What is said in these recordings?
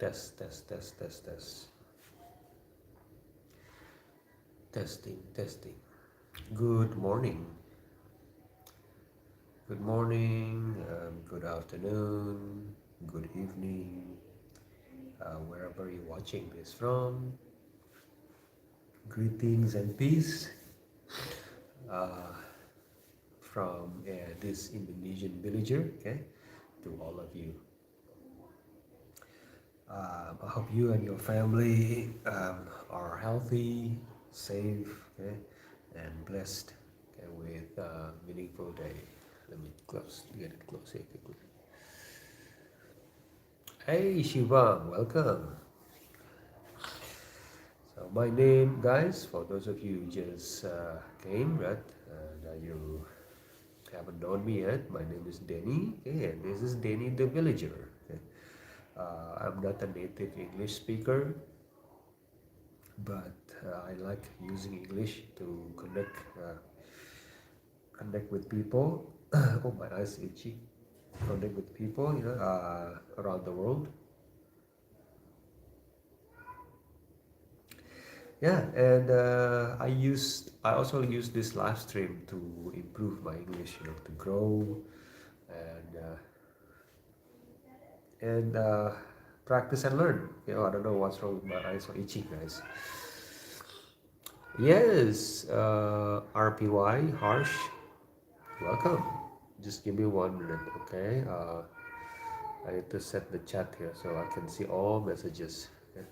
Test, test, test, test, test. Testing, testing. Good morning. Good morning, good afternoon, good evening, wherever you're watching this from. Greetings and peace uh, from this Indonesian villager, okay, to all of you. I hope you and your family are healthy, safe, okay, and blessed, okay, with a meaningful day. Let me get it close here quickly. Hey Shivam, welcome. So my name, guys, for those of you who just came, right, and you haven't known me yet, my name is Denny, okay, and this is Denny the Villager. Okay. I'm not a native English speaker, but I like using English to connect with people. Oh, my eyes itchy. Connect with people, around the world. Yeah, and I also use this live stream to improve my English, to grow and practice and learn. I don't know what's wrong with my eyes so itchy, guys. Yes, RPY, Harsh, welcome. Just give me 1 minute, okay? I need to set the chat here so I can see all messages. Okay?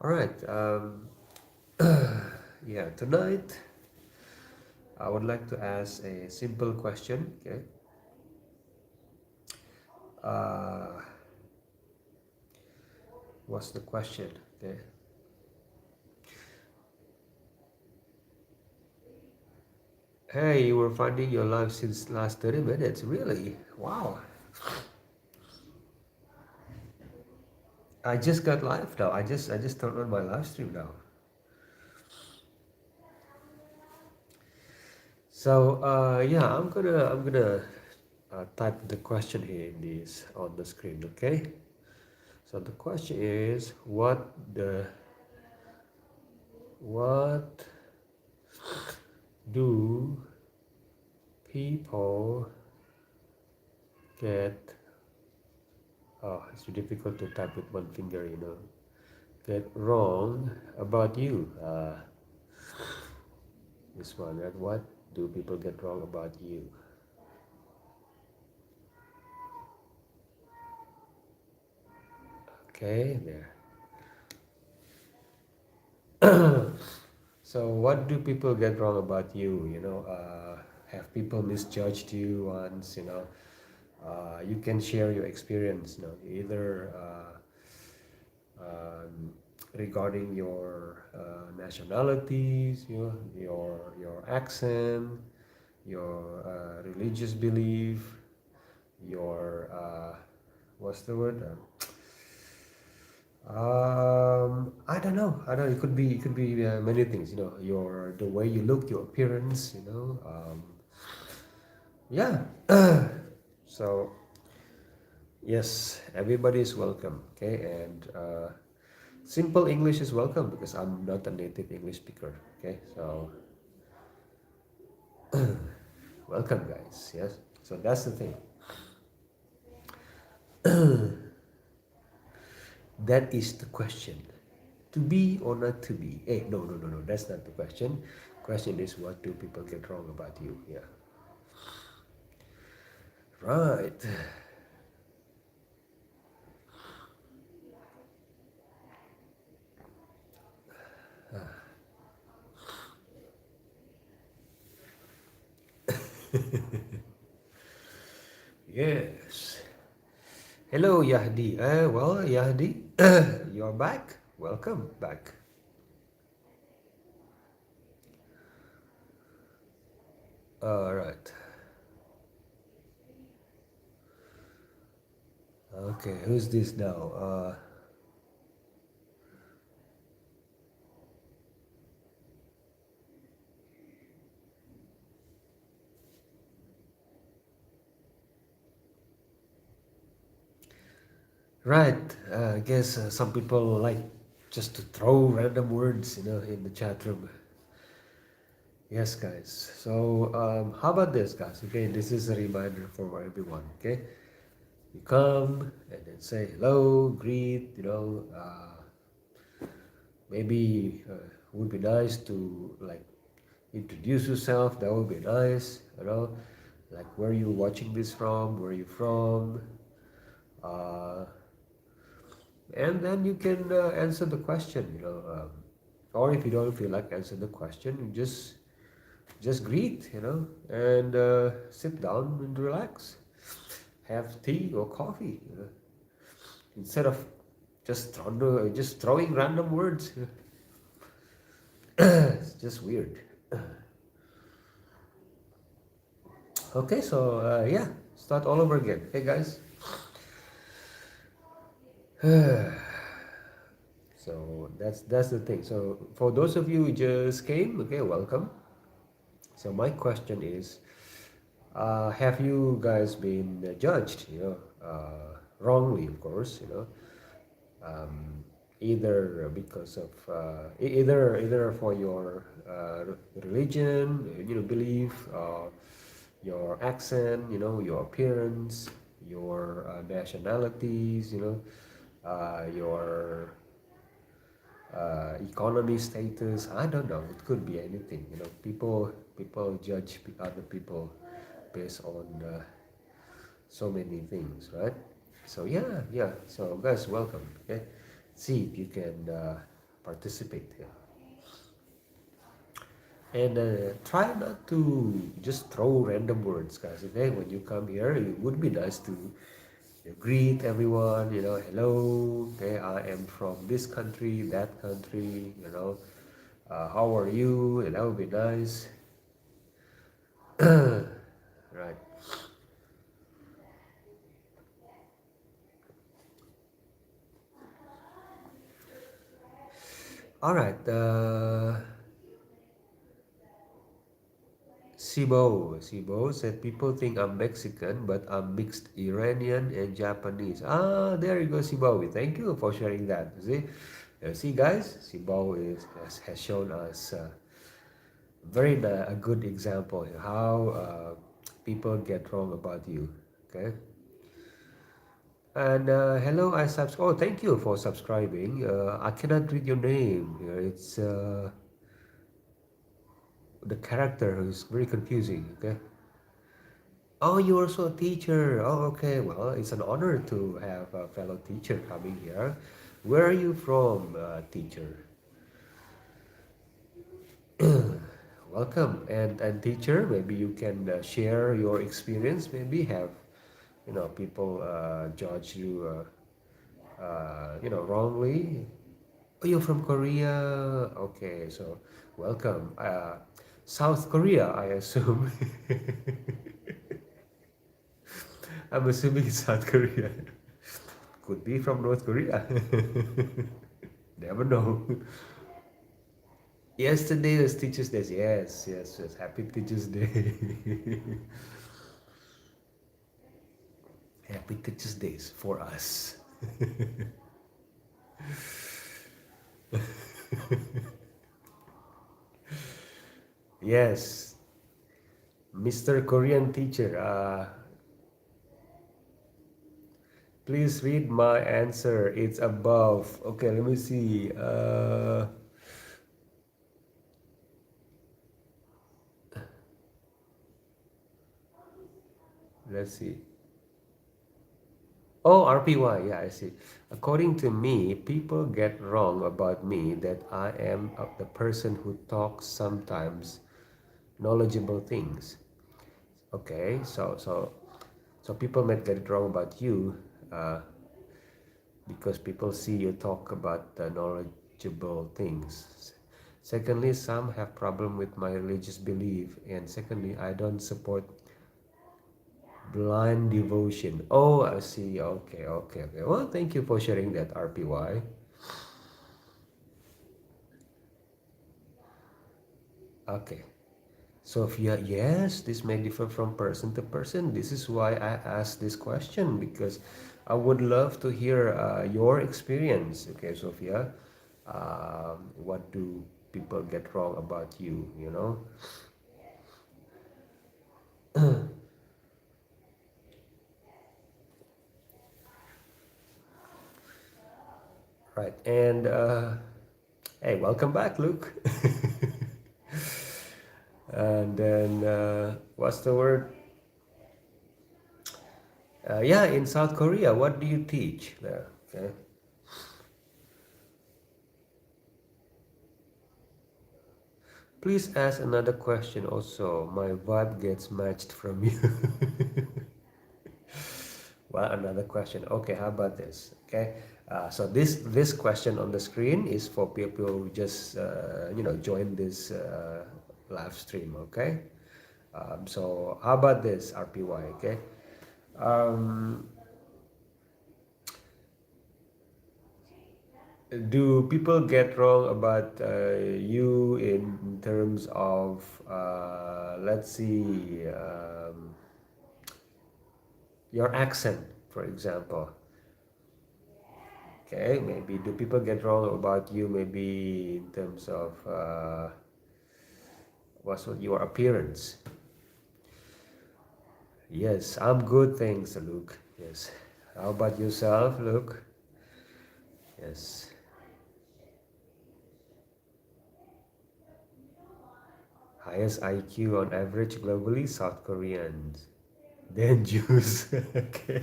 All right. Yeah, tonight I would like to ask a simple question. Okay. Uh, what's the question? Okay. Hey, you were finding your live since last 30 minutes. Really? Wow. I just got live now. I just turned on my live stream now. So yeah, I'm gonna type the question here in this on the screen. Okay. So the question is, what do people get? Oh, it's difficult to type with one finger. Get wrong about you. This one, right? What do people get wrong about you? Okay, there. So, what do people get wrong about you? Have people misjudged you once? You can share your experience. Either regarding your nationalities, your accent, your religious belief, your what's the word? I don't know. I don't know. It could be many things. Your the way you look, your appearance. Yeah. So yes, everybody is welcome. Okay, and simple English is welcome because I'm not a native English speaker. Okay, so welcome, guys. Yes. So that's the thing. That is the question. To be or not to be? Hey, no, no, no, no. That's not the question. Question is, what do people get wrong about you? Yeah. Right. Yes. Hello, Yahdi. Well, Yahdi, you're back. Welcome back. All right. Okay, who's this now? Right. I guess some people like just to throw random words, in the chat room. Yes, guys. So, how about this, guys? Okay, this is a reminder for everyone. Okay, you come and then say hello, greet. Maybe would be nice to like introduce yourself. That would be nice. Like where you watching this from, where you from, uh, and then you can answer the question. Or if you don't feel like answer the question, you just greet. And sit down and relax. Have tea or coffee. Instead of just throwing random words. It's just weird. Okay, so yeah, start all over again. Hey guys. So that's the thing. So for those of you who just came, okay, welcome. So my question is, have you guys been judged? Wrongly, of course. Either because of either for your religion, belief, your accent, your appearance, your nationalities, your economy status. I don't know. It could be anything. People judge other people based on so many things, right? So yeah, yeah. So guys, welcome. Okay, see if you can participate here, and try not to just throw random words, guys. Okay, when you come here, it would be nice to greet everyone. Hello. Okay, I am from this country, that country. How are you? And that would be nice. Right. All right. Sibo said people think I'm Mexican, but I'm mixed Iranian and Japanese. There you go, Sibo. Thank you for sharing that. See, guys, Sibo has shown us a good example of how people get wrong about you. Okay. And hello, I subscribe. Oh, thank you for subscribing. I cannot read your name. It's the character is very confusing. Okay. Oh, you're also a teacher. Oh, okay. Well, it's an honor to have a fellow teacher coming here. Where are you from, teacher? Welcome. And teacher, maybe you can share your experience. Maybe have people judge you wrongly. Oh, you're from Korea. Okay, so welcome. South Korea, I assume. I'm assuming it's South Korea. Could be from North Korea. Never know. Yesterday was Teachers' Day. Yes, yes, yes. Happy Teachers' Day. Happy Teachers' Days for us. Yes, Mr. Korean teacher. Please read my answer. It's above. Okay, let me see. Let's see. Oh, RPY. Yeah, I see. According to me, people get wrong about me that I am the person who talks sometimes knowledgeable things. Okay, so people might get it wrong about you because people see you talk about the knowledgeable things. Secondly, some have problem with my religious belief, and secondly, I don't support blind devotion. Oh, I see. Okay, okay, okay. Well, thank you for sharing that, RPY. Okay. Sophia, yes, this may differ from person to person. This is why I asked this question, because I would love to hear your experience. Okay, Sophia, what do people get wrong about you? You know, right? And hey, welcome back, Luke. And then what's the word? Yeah, in South Korea, what do you teach there? Okay. Please ask another question also. My vibe gets matched from you. Well, another question. Okay, how about this? Okay, so this question on the screen is for people who just join this live stream. Okay, so how about this RPY? Okay, um, do people get wrong about you in terms of let's see your accent, for example? Okay, maybe do people get wrong about you maybe in terms of what's your appearance? Yes, I'm good, thanks, Luke. Yes. How about yourself, Luke? Yes. Highest IQ on average globally, South Koreans. Then Jews. Okay.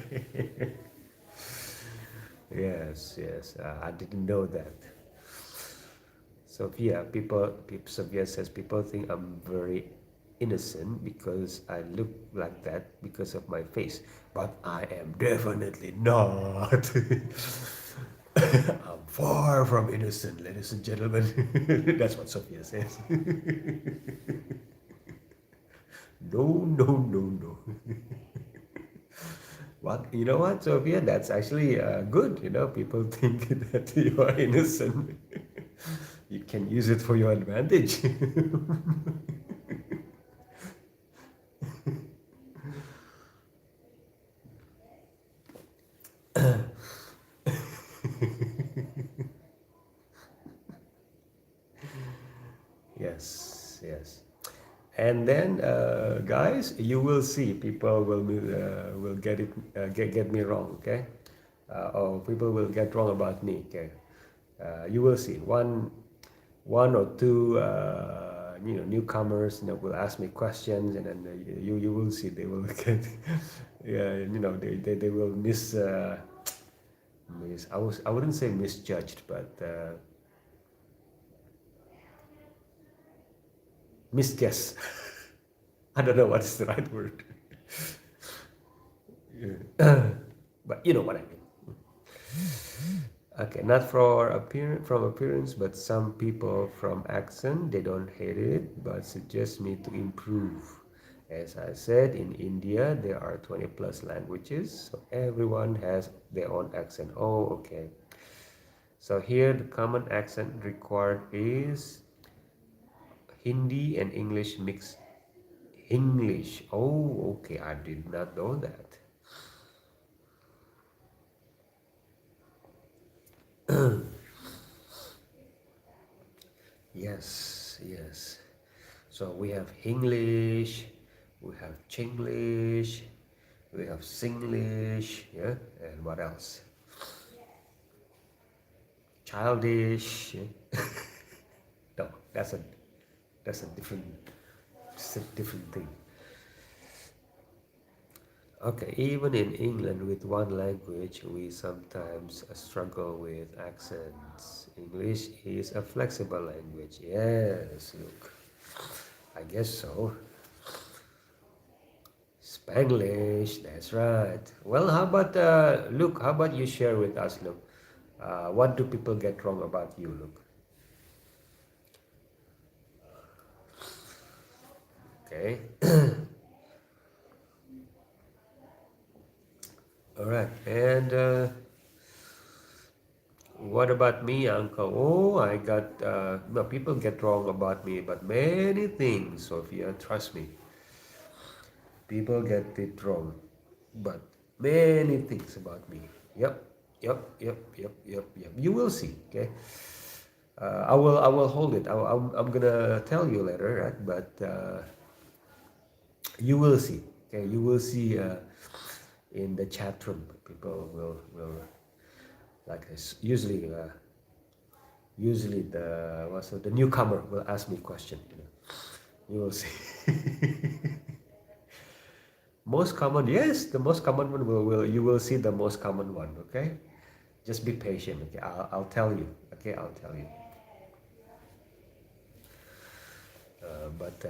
Yes, yes. I didn't know that. Sophia, Sophia says people think I'm very innocent because I look like that because of my face, but I am definitely not. I'm far from innocent, ladies and gentlemen. That's what Sophia says. No, no, no, no. What, you know what, Sophia? That's actually good. You know, people think that you are innocent. You can use it for your advantage. Yes, yes. And then, guys, you will see people will get it get me wrong, okay? Or people will get wrong about me, okay? You will see one or two newcomers, will ask me questions, and then you will see they will get yeah, they will I wouldn't say misjudged, but misguess. I don't know what is the right word. Yeah. But you know what I mean. Okay, not from appearance, but some people from accent, they don't hate it, but suggest me to improve. As I said, in India, there are 20 plus languages, so everyone has their own accent. Oh, okay. So here, the common accent required is Hindi and English mixed. English. Oh, okay. I did not know that. Yes, yes. So we have English, we have Chinglish, we have Singlish, yeah, and what else? Childish. Yeah? No, that's a different thing. Okay, even in England with one language, we sometimes struggle with accents. English is a flexible language. Yes, look, I guess so. Spanglish, that's right. Well, how about Luke? How about you share with us, Luke? What do people get wrong about you, Luke? Okay. All right. And What about me, Uncle? Oh, I got, no, people get wrong about me, but many things, Sophia, trust me. People get it wrong, but many things about me. Yep, yep. You will see, okay? I will hold it. I'm gonna tell you later, right? But you will see, okay? You will see in the chat room. People will like this. Usually the newcomer will ask me question. You will see. Most common, yes, the most common one will you will see the most common one. Okay, just be patient. Okay, I'll tell you. Okay, I'll tell you. But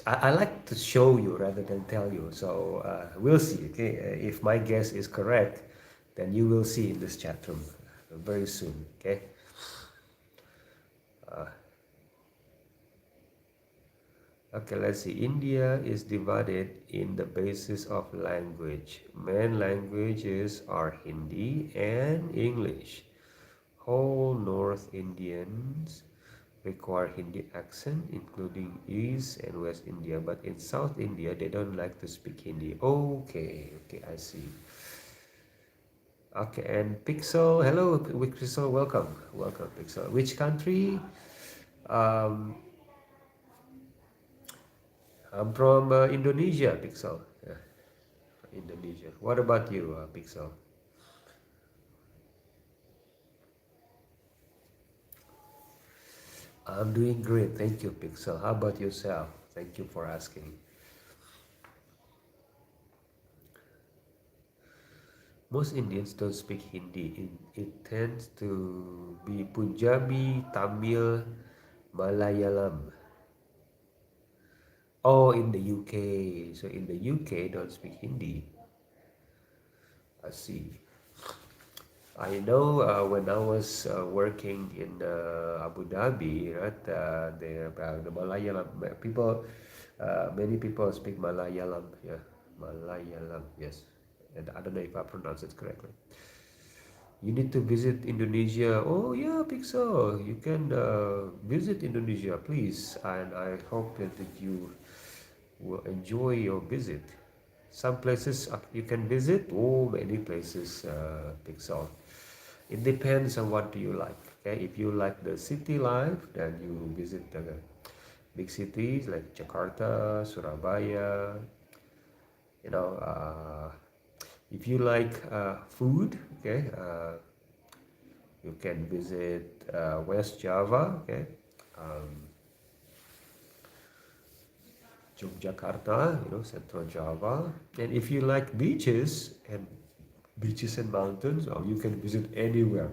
I like to show you rather than tell you. So we'll see. Okay, if my guess is correct, then you will see in this chat room very soon. Okay. Okay, let's see. India is divided in the basis of language. Main languages are Hindi and English. Whole North Indians require Hindi accent, including East and West India. But in South India, they don't like to speak Hindi. Okay, I see. Okay, and Pixel, hello, Pixel, welcome, Pixel. Which country? Um, I'm from Indonesia, Pixel. Yeah, Indonesia. What about you, Pixel? I'm doing great, thank you, Pixel. How about yourself? Thank you for asking. Most Indians don't speak Hindi. It tends to be Punjabi, Tamil, Malayalam. Oh, in the UK. So in the UK, don't speak Hindi. I see. I know when I was working in Abu Dhabi, right? The Malayalam people, many people speak Malayalam. Yeah, Malayalam. Yes, and I don't know if I pronounce it correctly. You need to visit Indonesia. Oh yeah, Pixel, you can visit Indonesia, please, and I hope that you will enjoy your visit. Some places you can visit. Oh, many places, Pixel. It depends on what do you like. Okay, if you like the city life, then you visit the big cities like Jakarta, Surabaya. You know, if you like food, okay, you can visit West Java. Okay, um, Yogyakarta, Central Java. And if you like beaches and mountains, or you can visit anywhere.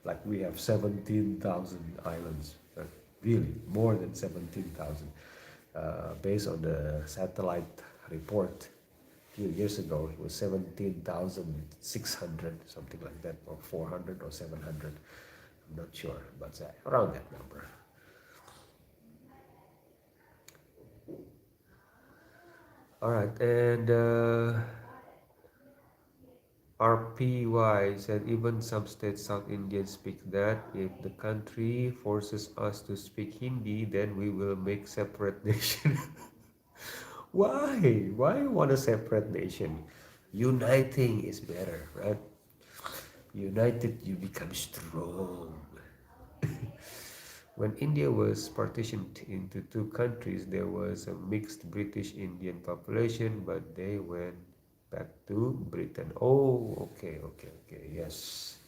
Like we have 17,000 islands, really more than 17,000. Based on the satellite report a few years ago, it was 17,600, something like that, or 400 or 700. I'm not sure, but around that number. All right, and RPY said even some states South Indians speak that. If the country forces us to speak Hindi, then we will make separate nation. Why? Why want a separate nation? Uniting is better, right? United, you become strong. When India was partitioned into two countries, there was a mixed British Indian population, but they went back to Britain. Oh, okay, yes.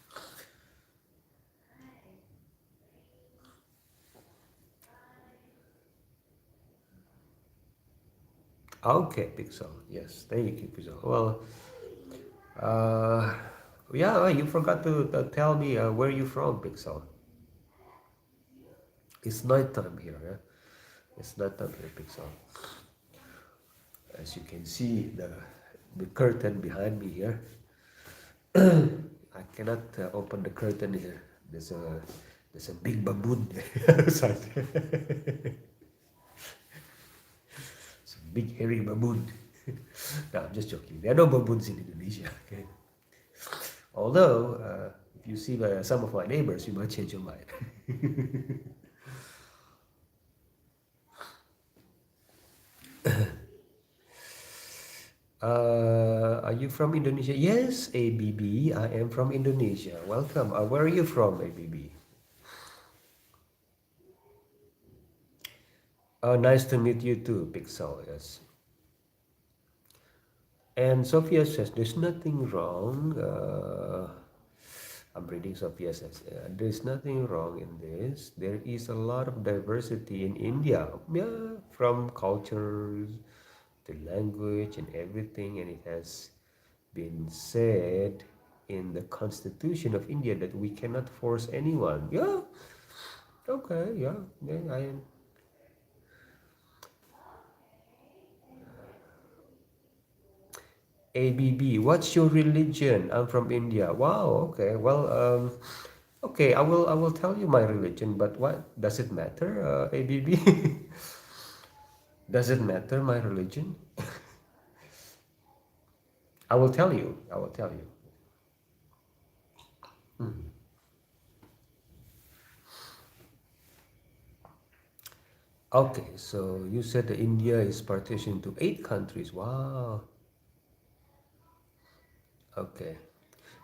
Okay, Pixel. Yes, thank you, Pixel. Well, uh, yeah, you forgot to tell me where you from, Pixel. It's nighttime here, yeah? It's nighttime here, Pixel. As you can see, the curtain behind me here. I cannot open the curtain here. There's a big baboon outside. It's a big hairy baboon. No, I'm just joking. There are no baboons in Indonesia. Okay. Although, if you see some of my neighbors, you might change your mind. Are you from Indonesia? Yes, ABB. I am from Indonesia. Welcome. Where are you from, ABB? Nice to meet you too, Pixel. Yes. And Sophia says there's nothing wrong. I'm reading Sophia says there's nothing wrong in this. There is a lot of diversity in India. Yeah, from cultures to language and everything, and it has been said in the Constitution of India that we cannot force anyone. Yeah, okay, yeah, yeah, I am. ABB, what's your religion? I'm from India. Wow, okay. Well, okay, I will tell you my religion, but what does it matter, ABB? Does it matter my religion? I will tell you. I will tell you. Mhm. Okay, so you said that India is partitioned into 8 countries. Wow. Okay.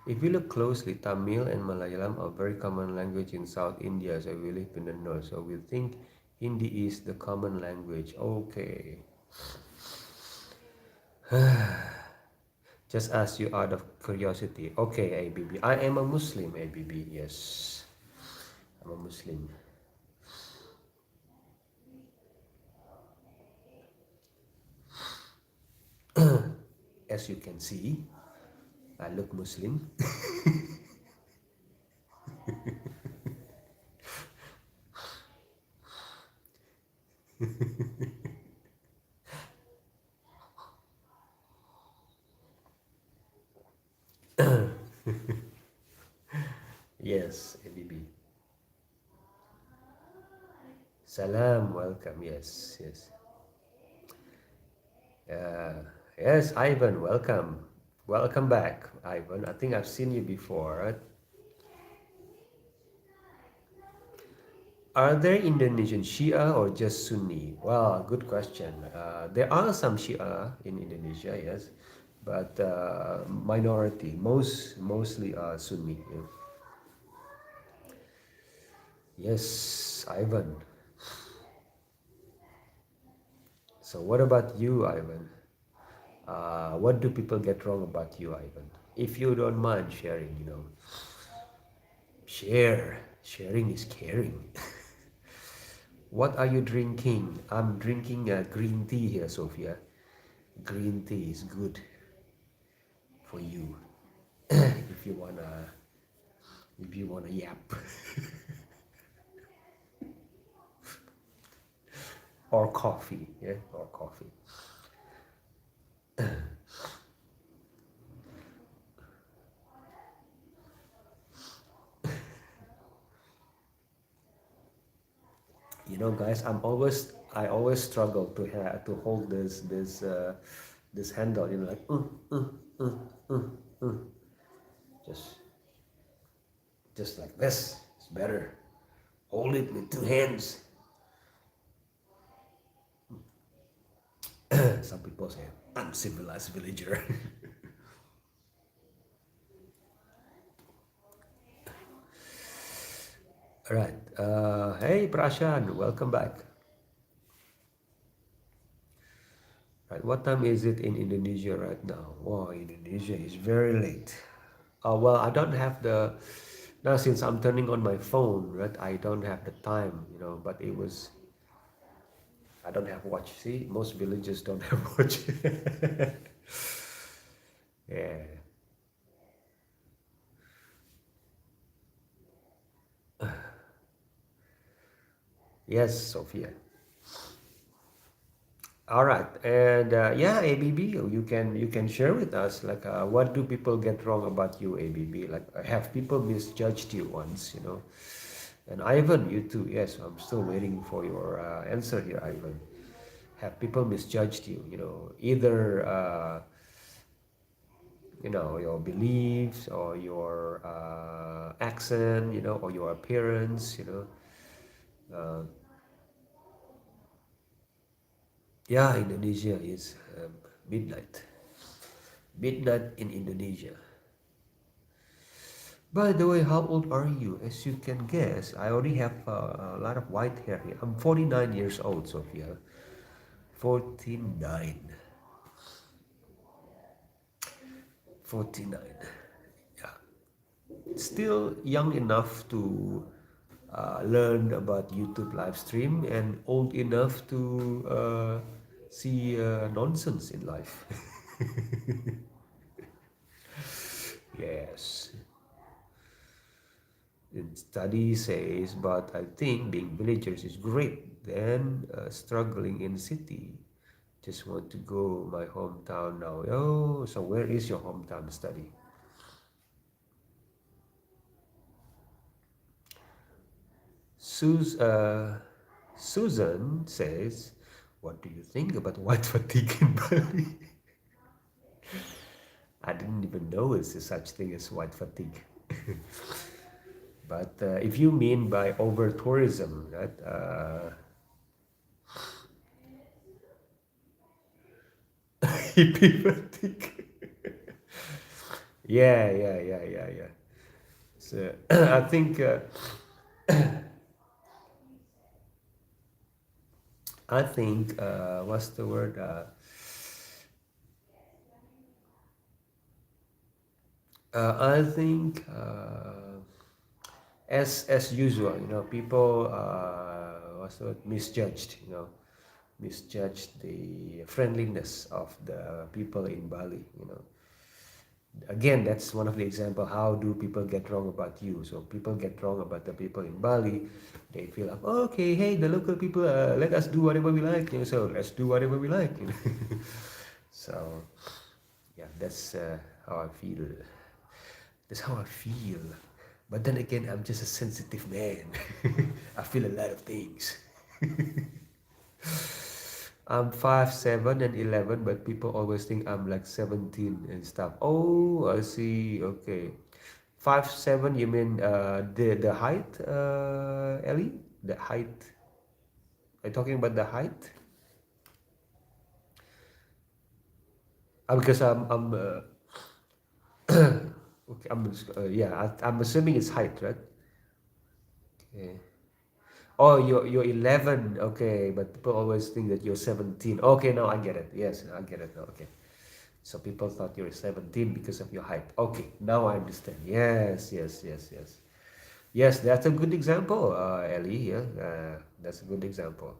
If you look closely, Tamil and Malayalam are very common language in South India, so we live in the north. So we think Hindi is the common language. Okay. Just ask you out of curiosity. Okay, ABB. I am a Muslim, ABB. Yes, I'm a Muslim. As you can see, I look Muslim. Yes, ABB. Salam, welcome. Yes, yes. Yes, Ivan, welcome. Welcome back, Ivan. I think I've seen you before, right? Are there Indonesian Shia or just Sunni? Well, good question. There are some Shia in Indonesia, yes, but minority. Mostly Sunni. Yeah. Yes, Ivan. So what about you, Ivan? What do people get wrong about you, Ivan? If you don't mind sharing, share. Sharing is caring. What are you drinking? I'm drinking green tea here, Sophia. Green tea is good for you. if you wanna, if you wanna yap, or coffee, yeah, or coffee. Guys, I always struggle to hold this handle. Like uh. just just like this. It's better. Hold it with 2 hands. Some people say uncivilized villager. All right. Hey, Prashan, welcome back. Right. What time is it in Indonesia right now? Wow, Indonesia is very late. Well, I don't have the now since I'm turning on my phone, right? I don't have the time, but it was I don't have watch. See, most villages don't have watch. Yeah. Yes, Sophia. All right, and yeah, ABB, you can share with us like what do people get wrong about you, ABB? Like have people misjudged you once? And Ivan, you too. Yes, I'm still waiting for your answer here, Ivan. Have people misjudged you? Either your beliefs or your accent, or your appearance, uh, yeah, Indonesia is midnight in Indonesia. By the way, how old are you? As you can guess, I already have a lot of white hair here. I'm 49 years old, Sophia. 49. 49. Yeah. Still young enough to learn about YouTube live stream and old enough to see nonsense in life. Yes. And study says, but I think being villagers is great than struggling in city. Just want to go my hometown now. Oh, so where is your hometown study? Sus Susan says, what do you think about white fatigue in Bali? I didn't even know it's a such thing as white fatigue. But if you mean by over tourism, right? Hippie fatigue. Yeah. So I think what's the word? I think as usual, people what's the word? Misjudged, misjudged the friendliness of the people in Bali. Again, that's one of the example. How do people get wrong about you? So people get wrong about the people in Bali. They feel like, "Oh, okay, hey, the local people, let us do whatever we like. So let's do whatever we like. So yeah, that's how I feel. That's how I feel. But then again, I'm just a sensitive man. I feel a lot of things. I'm 5'7" and 11, but people always think I'm like 17 and stuff. Oh, I see. Okay. 5'7", you mean the height, Ellie? The height. Are you talking about the height? Because okay, yeah, I'm assuming it's height, right? Okay. Oh, you're 11. Okay, but people always think that you're 17. Okay, now I get it. Yes, I get it now. Okay. So people thought you were 17 because of your height. Okay, now I understand. Yes. Yes, that's a good example, Ellie. Yeah, that's a good example.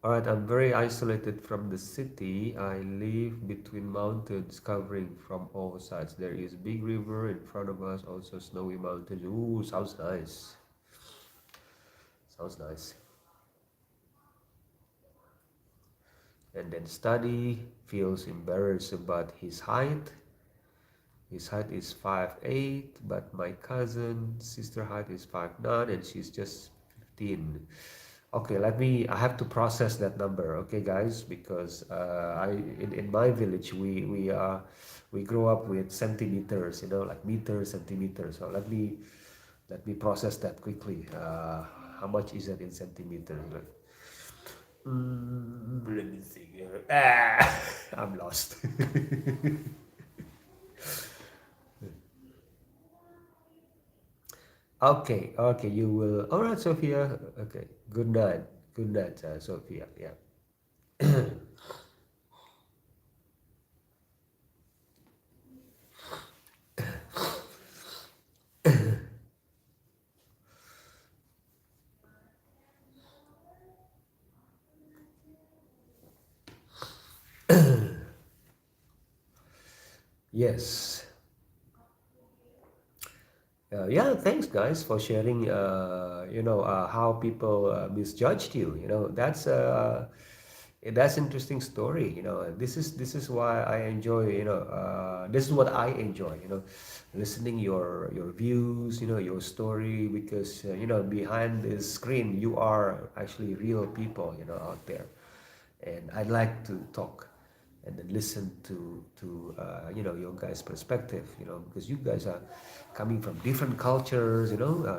All right, I'm very isolated from the city. I live between mountains covering from all sides. There is big river in front of us, also snowy mountains. Ooh, sounds nice. Sounds nice. And then study, feels embarrassed about his height. His height is 5'8", but my cousin sister height is 5'9", and she's just 15. Okay, I have to process that number, okay, guys, because in my village we grow up with centimeters, like meters, centimeters. So let me process that quickly. How much is that in centimeters? Like, let me think. I'm lost. Okay, you will. All right, Sophia. Okay, good night, Sophia. Yeah. Yes. Yeah, thanks guys for sharing. How people misjudged you. That's interesting story. This is why I enjoy. This is what I enjoy. Listening your views. Your story, because behind this screen you are actually real people. Out there, and I like to talk. and then listen to your guys' perspective, because you guys are coming from different cultures,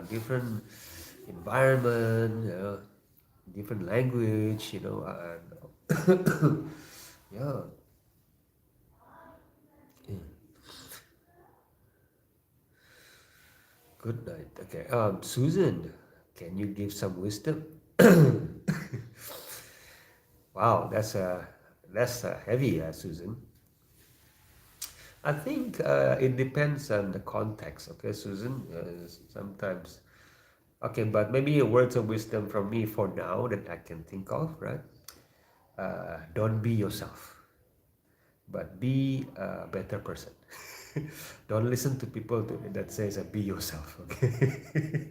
different environment, different language, and yeah. Yeah. Good night. Okay. Susan, can you give some wisdom? Wow, that's heavy, Susan. I think it depends on the context. Okay, Susan. Sometimes, okay, but maybe a words of wisdom from me for now that I can think of, right? Don't be yourself, but be a better person. Don't listen to people that says be yourself, okay?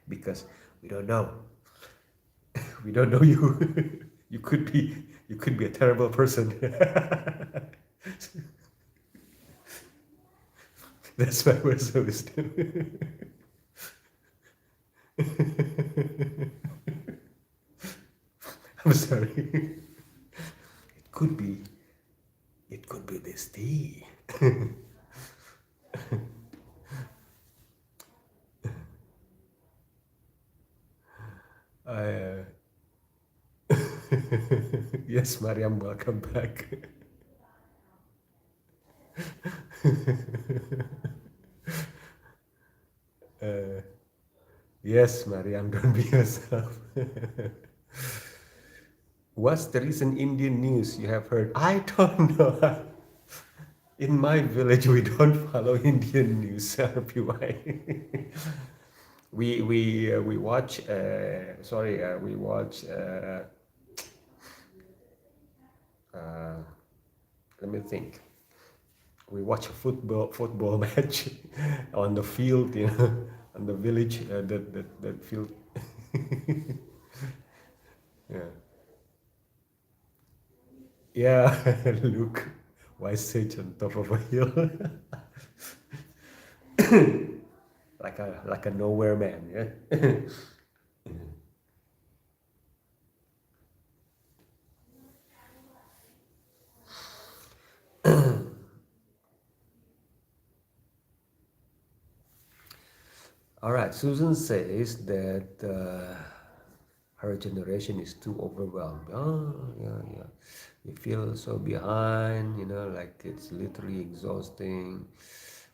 Because we don't know. We don't know you. You could be a terrible person. That's my words of wisdom. I'm sorry. It could be. It could be this tea. I, yes, Mariam, welcome back. uh, yes, Mariam, don't be yourself. What's the recent Indian news you have heard? I don't know. In my village, we don't follow Indian news, RPY. We watch. Sorry, we watch. Uh, Let me think. We watch a football match on the field, on the village. That field. Yeah, yeah. Look, why sage on top of a hill, like a nowhere man. Yeah. All right. Susan says that her generation is too overwhelmed. Oh, yeah, yeah. You feel so behind, like it's literally exhausting.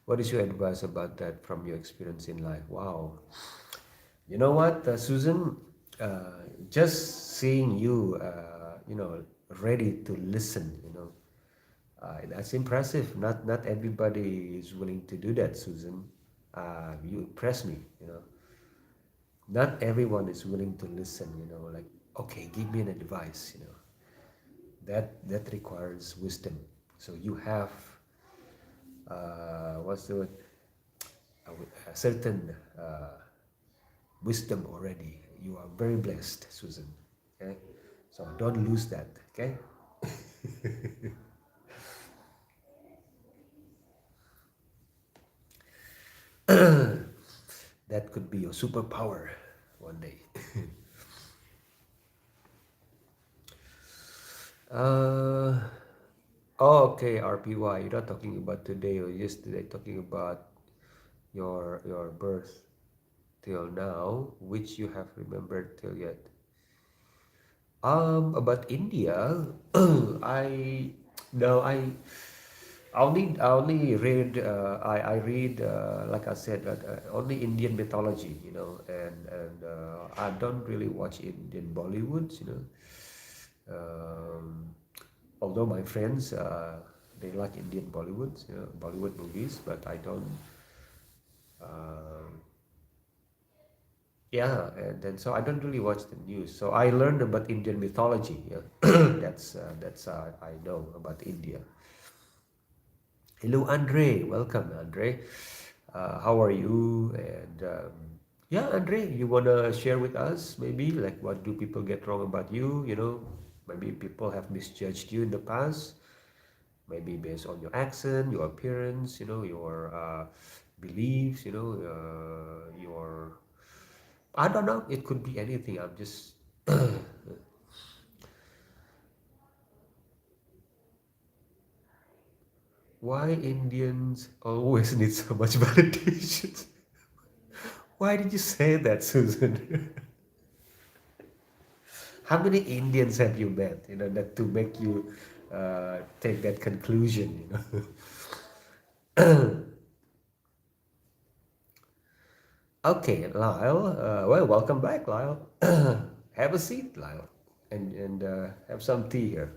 What is your advice about that from your experience in life? Wow. You know what, Susan? Just seeing you, ready to listen, that's impressive. Not everybody is willing to do that, Susan. You impress me, Not everyone is willing to listen, like, okay, give me an advice, That requires wisdom. So you have, what's the word? A certain wisdom already. You are very blessed, Susan. Okay, so don't lose that. Okay. That could be your superpower one day. uh, okay, RPY. You're not talking about today or yesterday. Talking about your birth till now, which you have remembered till yet. About India, I no, I only read I read like I said only Indian mythology, and I don't really watch Indian Bollywoods, Um, although my friends they like Indian Bollywoods, Bollywood movies, but I don't. Um Yeah, and then so I don't really watch the news. So I learned about Indian mythology. Yeah. That's I know about India. Hello, Andre. Welcome, Andre. How are you? And yeah, Andre, you wanna share with us maybe like what do people get wrong about you? Maybe people have misjudged you in the past. Maybe based on your accent, your appearance, your beliefs, your I don't know. It could be anything. I'm just Why Indians always need so much validation? Why did you say that, Susan? How many Indians have you met, that to make you take that conclusion? Okay, Lyle. Well, welcome back, Lyle. Have a seat, Lyle, and have some tea here.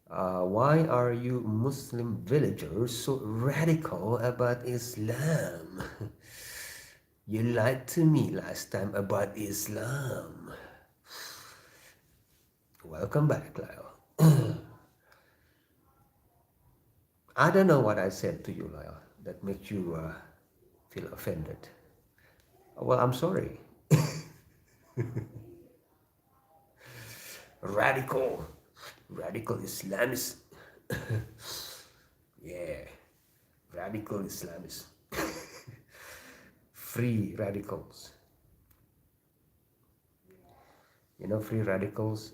Why are you Muslim villagers so radical about Islam? You lied to me last time about Islam. Welcome back, Lyle. I don't know what I said to you, Lyle, that makes you feel offended. Well, I'm sorry. Radical, radical Islamist. Yeah, radical Islamist. Free radicals. Free radicals.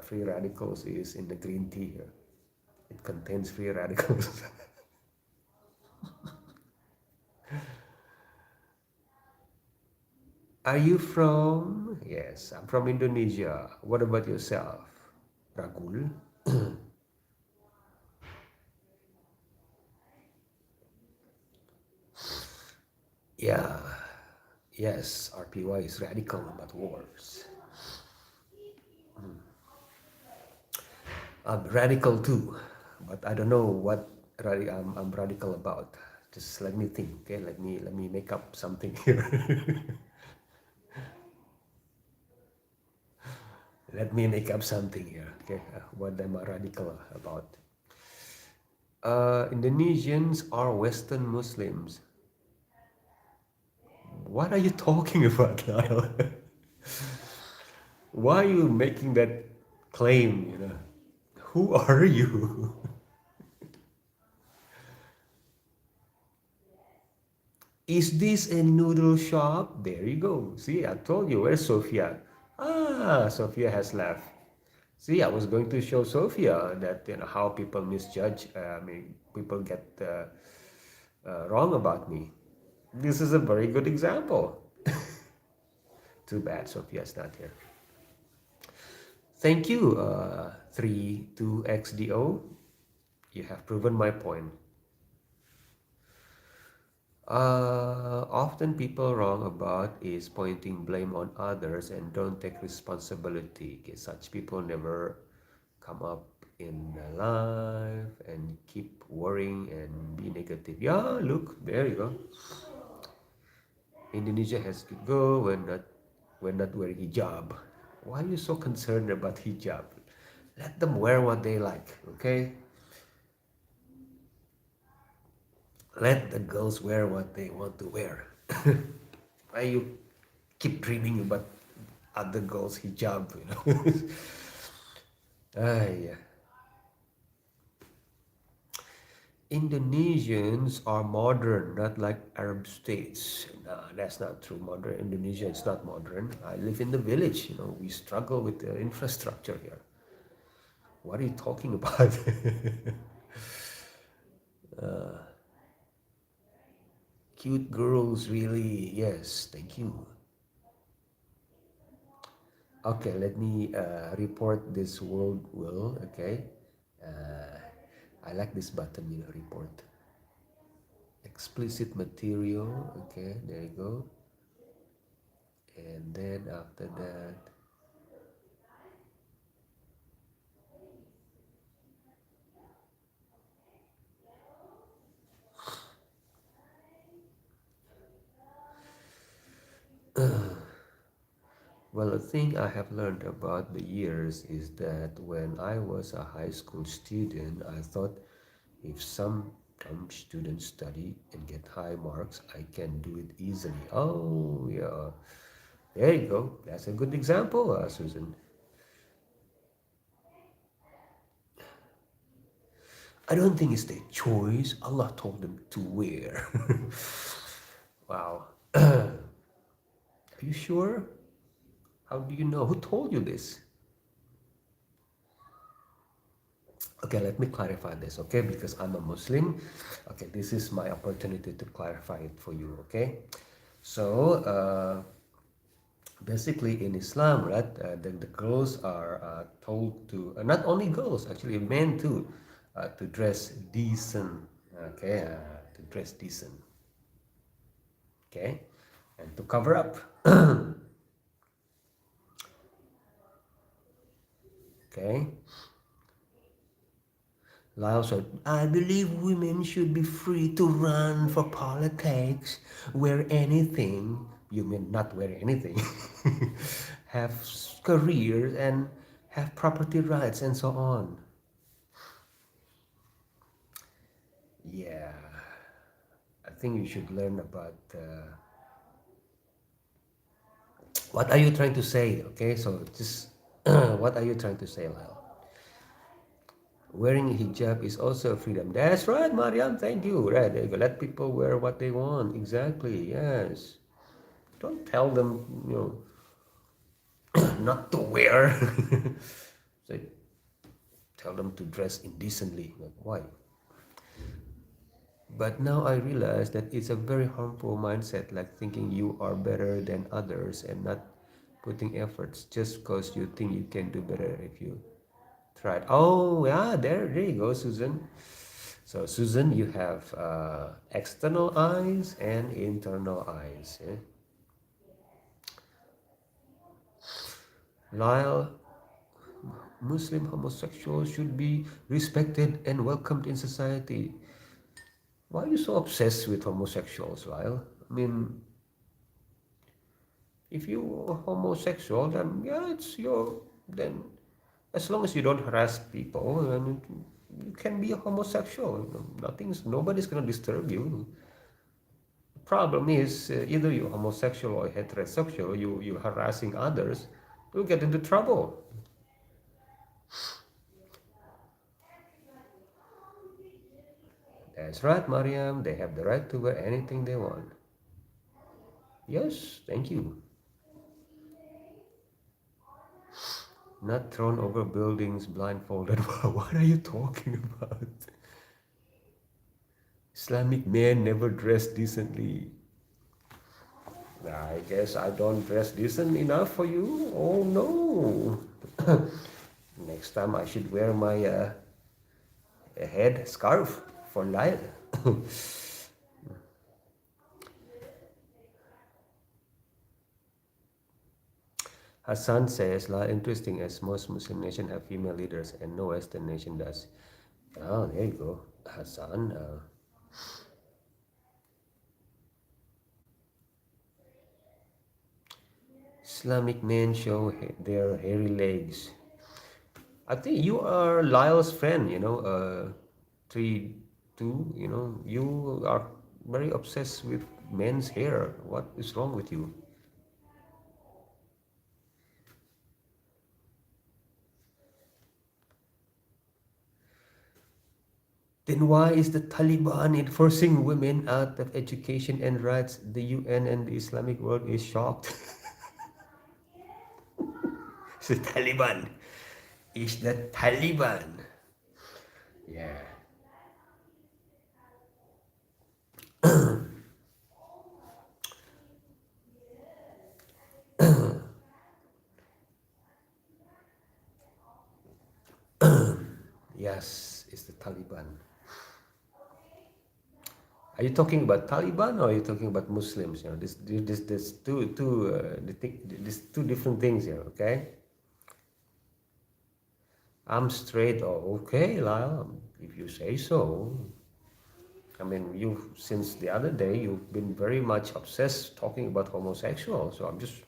Free radicals is in the green tea here. It contains free radicals. Are you from? Yes, I'm from Indonesia. What about yourself? Ragul? Yeah, yes, RPY is radical about wars. I'm radical too, but I don't know what I'm radical about. Just let me think. Okay, let me make up something here. Let me make up something here. Okay, what am I radical about? Indonesians are Western Muslims. What are you talking about, Lyle? Why are you making that claim? Who are you? Is this a noodle shop? There you go. See, I told you. Where's Sophia? Ah, Sophia has left. See, I was going to show Sophia that how people misjudge. I mean, people get wrong about me. This is a very good example. Too bad Sophia's not here. Thank you, 32XDO. You have proven my point. Often people wrong about is pointing blame on others and don't take responsibility. Okay, such people never come up in their life and keep worrying and be negative. Yeah, look, there you go. Indonesia has to go. We're not wearing hijab. Why are you so concerned about hijab? Let them wear what they like, okay? Let the girls wear what they want to wear. Why you keep dreaming about other girls' hijab? Ah, yeah. Indonesians are modern, not like Arab states. No, that's not true. Modern Indonesia is not modern. I live in the village. We struggle with the infrastructure here. What are you talking about? Cute girls, really? Yes, thank you. Okay, let me report this world will. Okay, uh, I like this button. Report explicit material. Okay, there you go. And then after that, well, the thing I have learned about the years is that when I was a high school student, I thought if some dumb students study and get high marks, I can do it easily. Oh, yeah. There you go. That's a good example, Susan. I don't think it's their choice. Allah told them to wear. Wow. Are you sure? How do you know? Who told you this? Okay, let me clarify this, okay? Because I'm a Muslim. Okay, this is my opportunity to clarify it for you, okay? So, basically in Islam, right, the girls are told to, not only girls, actually men too, to dress decent, okay? To dress decent, okay? And to cover up, okay? Lyle said, I believe women should be free to run for politics, wear anything, you mean not wear anything, have careers and have property rights and so on. Yeah, I think you should learn about what are you trying to say, okay? So just, what are you trying to say, Lyle? Wearing hijab is also a freedom. That's right, Mariam. Thank you. Right, there you go. Let people wear what they want. Exactly. Yes. Don't tell them, not to wear. So tell them to dress indecently. Like, why? But now I realize that it's a very harmful mindset, like thinking you are better than others and not putting efforts just because you think you can do better if you tried. Oh, yeah, there you go, Susan. So, Susan, you have external eyes and internal eyes. Eh? Lyle, Muslim homosexuals should be respected and welcomed in society. Why are you so obsessed with homosexuals, Lyle? I mean, if you are homosexual, then yeah, it's your then. As long as you don't harass people, then you can be a homosexual. Nobody's gonna disturb you. The problem is either you're homosexual or heterosexual. You harassing others, you'll get into trouble. That's right, Mariam. They have the right to wear anything they want. Yes, thank you. Not thrown over buildings blindfolded. What are you talking about? Islamic men never dress decently. I guess I don't dress decent enough for you. Oh no. Next time I should wear my head scarf for life. Hassan says, interesting as most Muslim nations have female leaders and no Western nation does. Oh, there you go, Hassan. Islamic men show their hairy legs. I think you are Lyle's friend, 3-2, you are very obsessed with men's hair. What is wrong with you? Then why is the Taliban enforcing women out of education and rights? The UN and the Islamic world is shocked. It's the Taliban. It's the Taliban. Yeah. Yes, it's the Taliban. Are you talking about Taliban or are you talking about Muslims? This these two different things here. Okay, I'm straight. Oh, okay, Lyle, if you say so. I mean, you since the other day you've been very much obsessed talking about homosexual. So I'm just,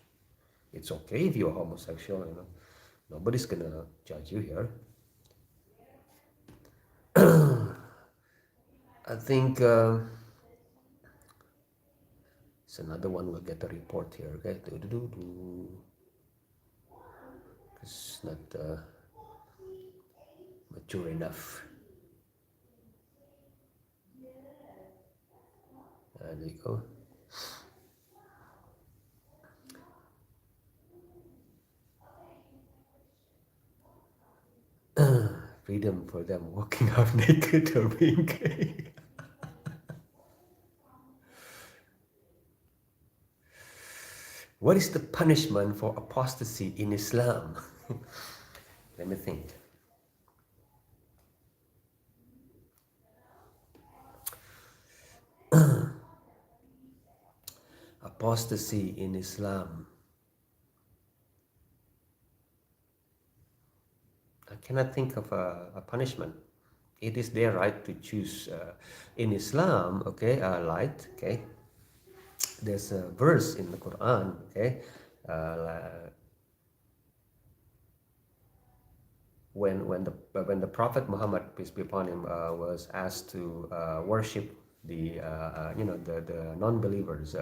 it's okay if you're homosexual. Nobody's gonna judge you here. I think it's another one. We'll get a report here. Okay, it's not mature enough. There you go. freedom for them walking half naked or being gay. What is the punishment for apostasy in Islam? Let me think. Apostasy in Islam. I cannot think of a punishment. It is their right to choose. In Islam, okay, light, okay. There's a verse in the Quran, okay, when the Prophet Muhammad, peace be upon him, was asked to worship the non-believers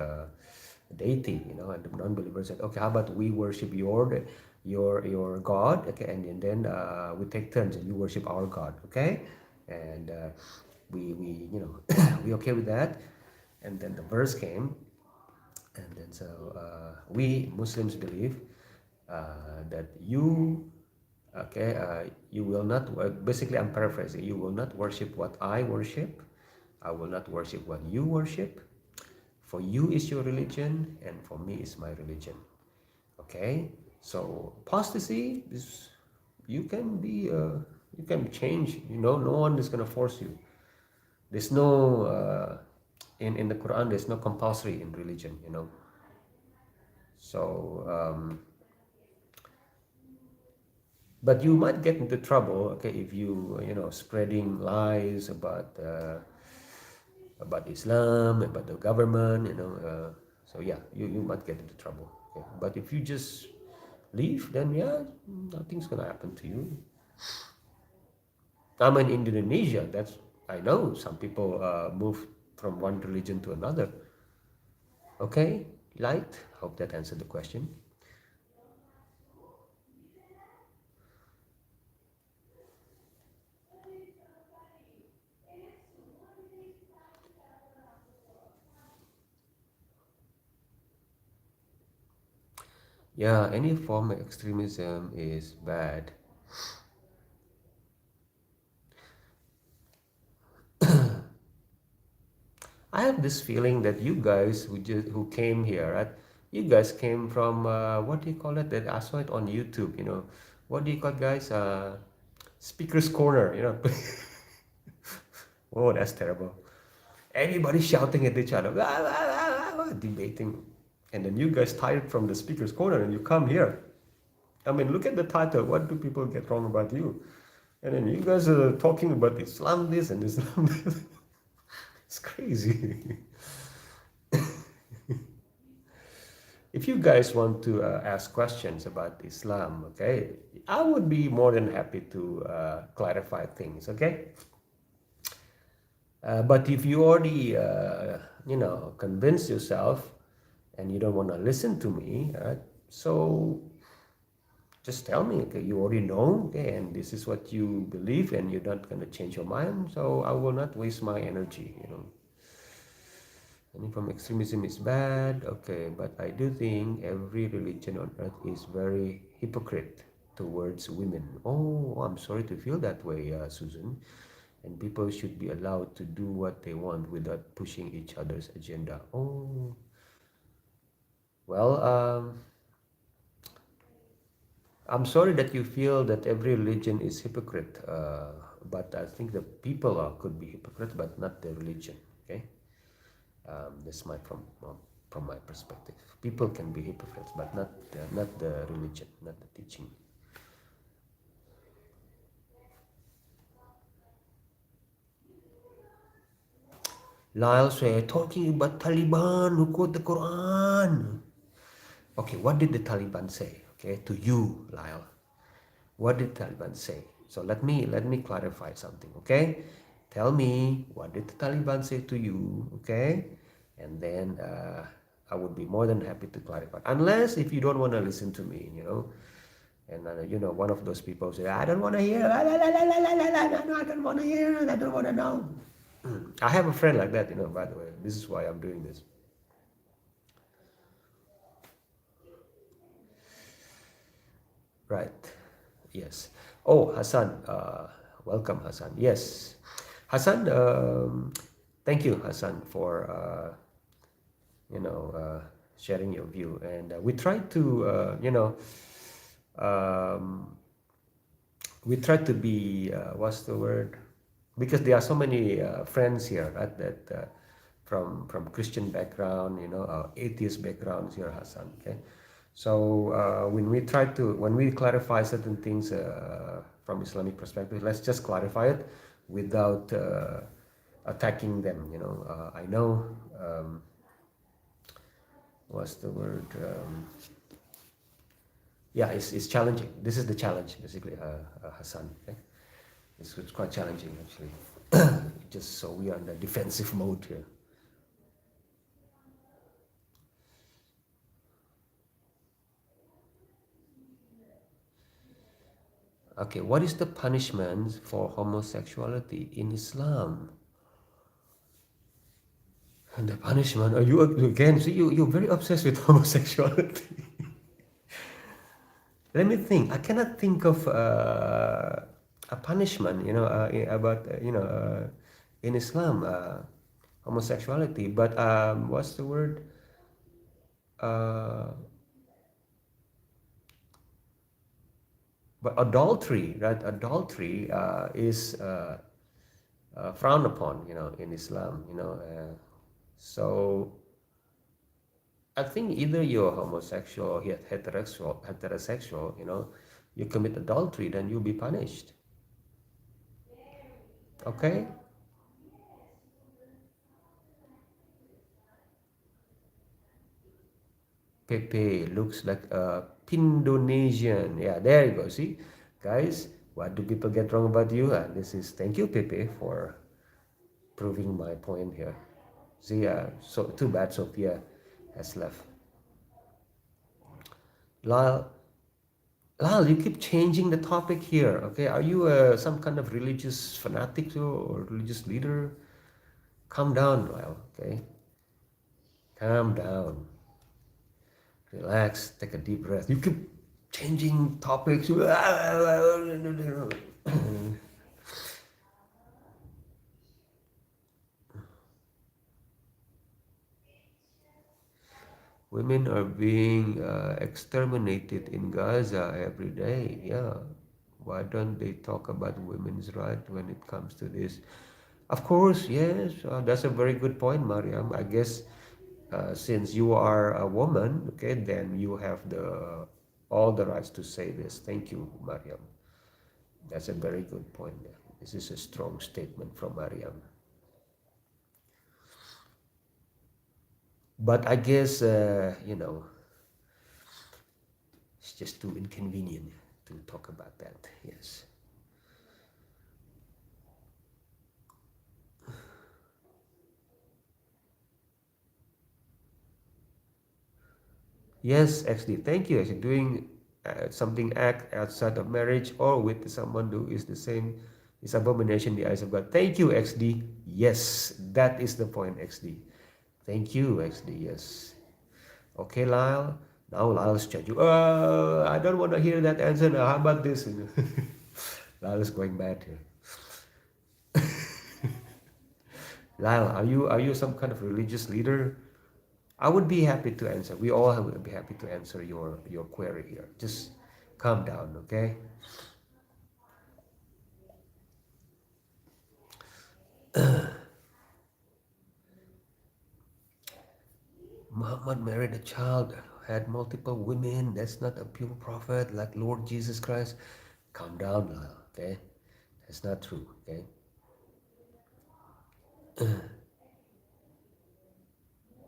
deity, and the non-believers said, okay, how about we worship your God, okay, and then we take turns and you worship our God, okay, and we we okay with that, and then the verse came, and then so we Muslims believe that you will not, basically I'm paraphrasing, you will not worship what I worship, I will not worship what you worship, for you is your religion and for me is my religion. Okay, so apostasy is, you can change, no one is going to force you. There's no in the Quran there's no compulsory in religion, so but you might get into trouble, okay, if spreading lies about Islam, about the government, so yeah, you might get into trouble, okay? But if you just leave, then yeah, nothing's gonna happen to you. I'm in Indonesia, I know some people move from one religion to another. Okay, light, hope that answered the question. Yeah, any form of extremism is bad. I have this feeling that you guys who came here, right? You guys came from what do you call it? That I saw it on YouTube. What do you call it, guys? Speaker's corner. Oh, that's terrible. Everybody shouting at each other, debating, and then you guys tired from the speaker's corner, and you come here. I mean, look at the title. What do people get wrong about you? And then you guys are talking about Islam this and Islam this. It's crazy. If you guys want to ask questions about Islam, okay, I would be more than happy to clarify things, okay? But if you already, convince yourself and you don't want to listen to me, right? So just tell me, okay, you already know, okay, and this is what you believe and you're not going to change your mind, so I will not waste my energy. Any form of extremism is bad, okay, but I do think every religion on earth is very hypocrite towards women. Oh, I'm sorry to feel that way, Susan. And people should be allowed to do what they want without pushing each other's agenda. Oh, well, I'm sorry that you feel that every religion is hypocrite, but I think the people could be hypocrites, but not the religion, okay? That's from my perspective. People can be hypocrites, but not the religion, not the teaching. Lyle said, talking about Taliban who quote the Quran. Okay, what did the Taliban say? Okay, to you, Lyle. What did the Taliban say? So let me clarify something. Okay, tell me, what did the Taliban say to you? Okay, and then I would be more than happy to clarify. Unless if you don't want to listen to me, and one of those people say, I don't want to hear, I don't want to hear, I don't want to know. I have a friend like that, by the way. This is why I'm doing this. Right. Yes. Oh, Hassan, welcome, Hassan. Yes, Hassan. Thank you, Hassan, for you know sharing your view. And we try to um, we try to be what's the word? Because there are so many friends here, right? That from Christian background, atheist backgrounds here, Hassan. Okay, so when we clarify certain things from Islamic perspective, let's just clarify it without attacking them. I know what's the word? Yeah, it's challenging. This is the challenge, basically, Hassan. Okay? It's quite challenging, actually. Just so we are in the defensive mode here. Okay, what is the punishment for homosexuality in Islam? And the punishment, are you again? See, you're very obsessed with homosexuality. Let me think. I cannot think of a punishment, about in Islam, homosexuality. But what's the word? Uh, but adultery, right? Adultery is frowned upon, in Islam. So I think either you're homosexual or heterosexual, you commit adultery, then you'll be punished. Okay? Pepe looks like a Indonesian. Yeah, there you go. See, guys, what do people get wrong about you? And this is thank you, Pepe, for proving my point here. See, so too bad Sophia has left. Lal, Lal, you keep changing the topic here. Okay, are you some kind of religious fanatic too, or religious leader? Calm down, Lal. Okay, calm down. Relax. Take a deep breath. You keep changing topics. Women are being exterminated in Gaza every day. Yeah. Why don't they talk about women's rights when it comes to this? Of course, yes. That's a very good point, Mariam. I guess since you are a woman, okay, then you have the all the rights to say this. Thank you, Mariam. That's a very good point. Yeah. This is a strong statement from Mariam. But I guess it's just too inconvenient to talk about that. Yes. Yes, actually, thank you. Actually, doing something act outside of marriage or with someone who is the same is abomination in the eyes of God. Thank you, XD. Yes, that is the point, XD. Thank you, XD. Yes. Okay, Lyle. Now Lyle's chat you. I don't want to hear that answer now. How about this? Lyle is going bad here. Lyle, are you some kind of religious leader? I would be happy to answer. We all would be happy to answer your query here. Just calm down, okay? Muhammad married a child, had multiple women. That's not a pure prophet like Lord Jesus Christ. Calm down, Lyle, okay? That's not true, okay?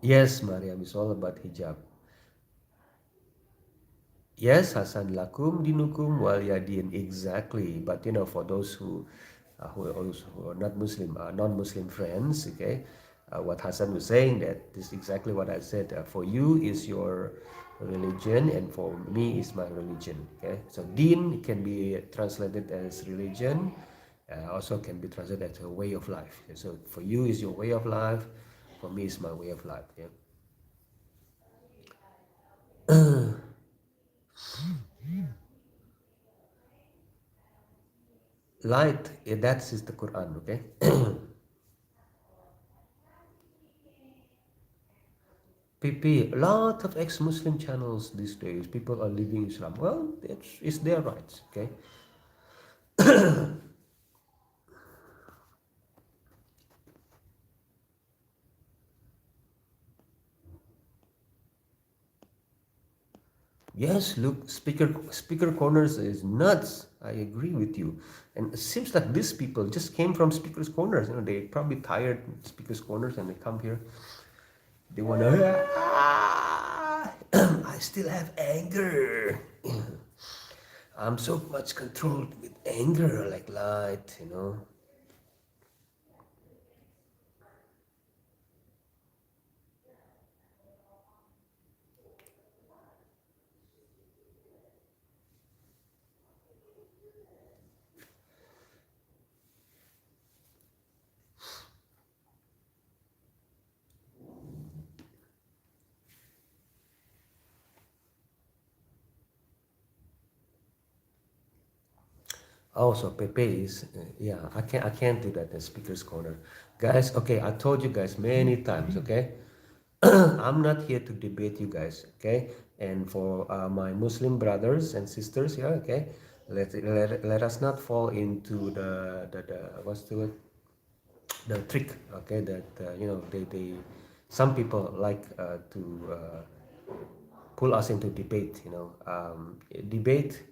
Yes, Mariam, it's all about hijab. Yes, Hasan lakum dinukum wal yadin, exactly. But for those who are not Muslim, non-Muslim friends, okay, what Hassan was saying that this is exactly what I said. For you is your religion, and for me is my religion. Okay, so din can be translated as religion, also can be translated as a way of life. Okay? So for you is your way of life, for me is my way of life. Yeah. Light, that is the Quran, okay? PP, a lot of ex-Muslim channels these days, people are leaving Islam. Well, it's their rights, okay? Yes, look, speaker corners is nuts. I agree with you. And it seems like these people just came from speakers corners. You know, they probably tired speakers corners and they come here. They want to. I still have anger. I'm so much controlled with anger, like light. You know. Also, Pepe is yeah. I can't do that in speakers corner, guys. Okay, I told you guys many times. Okay, I'm not here to debate you guys, okay? And for my Muslim brothers and sisters here, okay, let us not fall into the what's the word? The trick, okay? That they some people like to pull us into debate. Debate.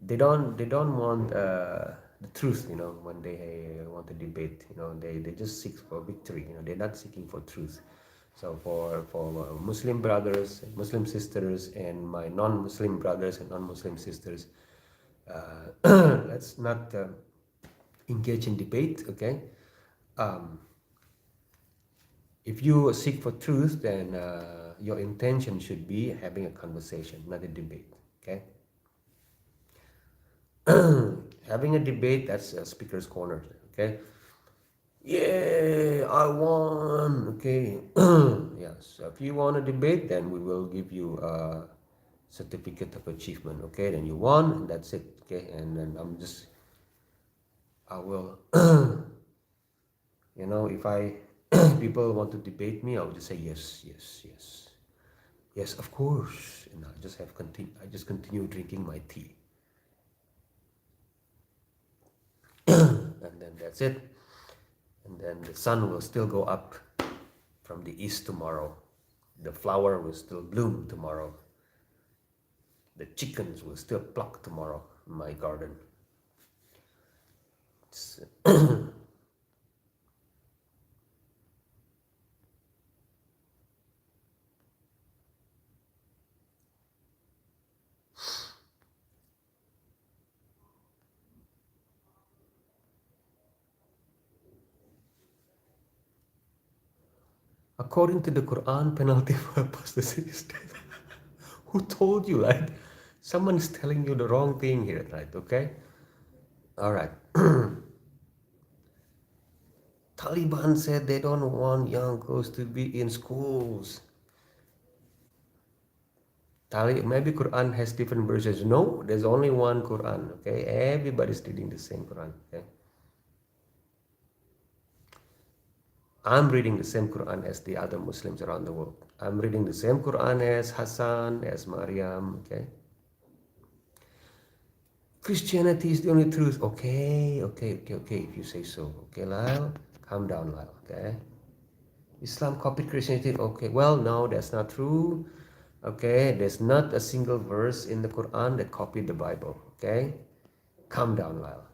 They don't want the truth. When they want to debate, they just seek for victory. They're not seeking for truth. So for Muslim brothers, Muslim sisters, and my non-Muslim brothers and non-Muslim sisters, let's not engage in debate. Okay, um, if you seek for truth, then your intention should be having a conversation, not a debate. Okay, having a debate, that's a speaker's corner. Okay, yeah, I won. Okay, yes. So if you want a debate, then we will give you a certificate of achievement. Okay, then you won, and that's it. Okay, and then I will, if I people want to debate me, I will just say yes, yes, yes, yes, of course, and I just continue drinking my tea, and then that's it, and then the sun will still go up from the east tomorrow. The flower will still bloom tomorrow. The chickens will still pluck tomorrow in my garden. According to the Quran, penalty for apostasy is death. Who told you, right? Someone is telling you the wrong thing here, right? Okay? All right. Taliban said they don't want young girls to be in schools. Maybe Quran has different versions. No, there's only one Quran. Okay, everybody's reading the same Quran. Okay, I'm reading the same Quran as the other Muslims around the world. I'm reading the same Quran as Hassan, as Maryam. Okay, Christianity is the only truth. Okay, okay, okay, okay. If you say so. Okay, Lyle, calm down, Lyle. Okay. Islam copied Christianity. Okay, well, no, that's not true. Okay, there's not a single verse in the Quran that copied the Bible. Okay, calm down, Lyle.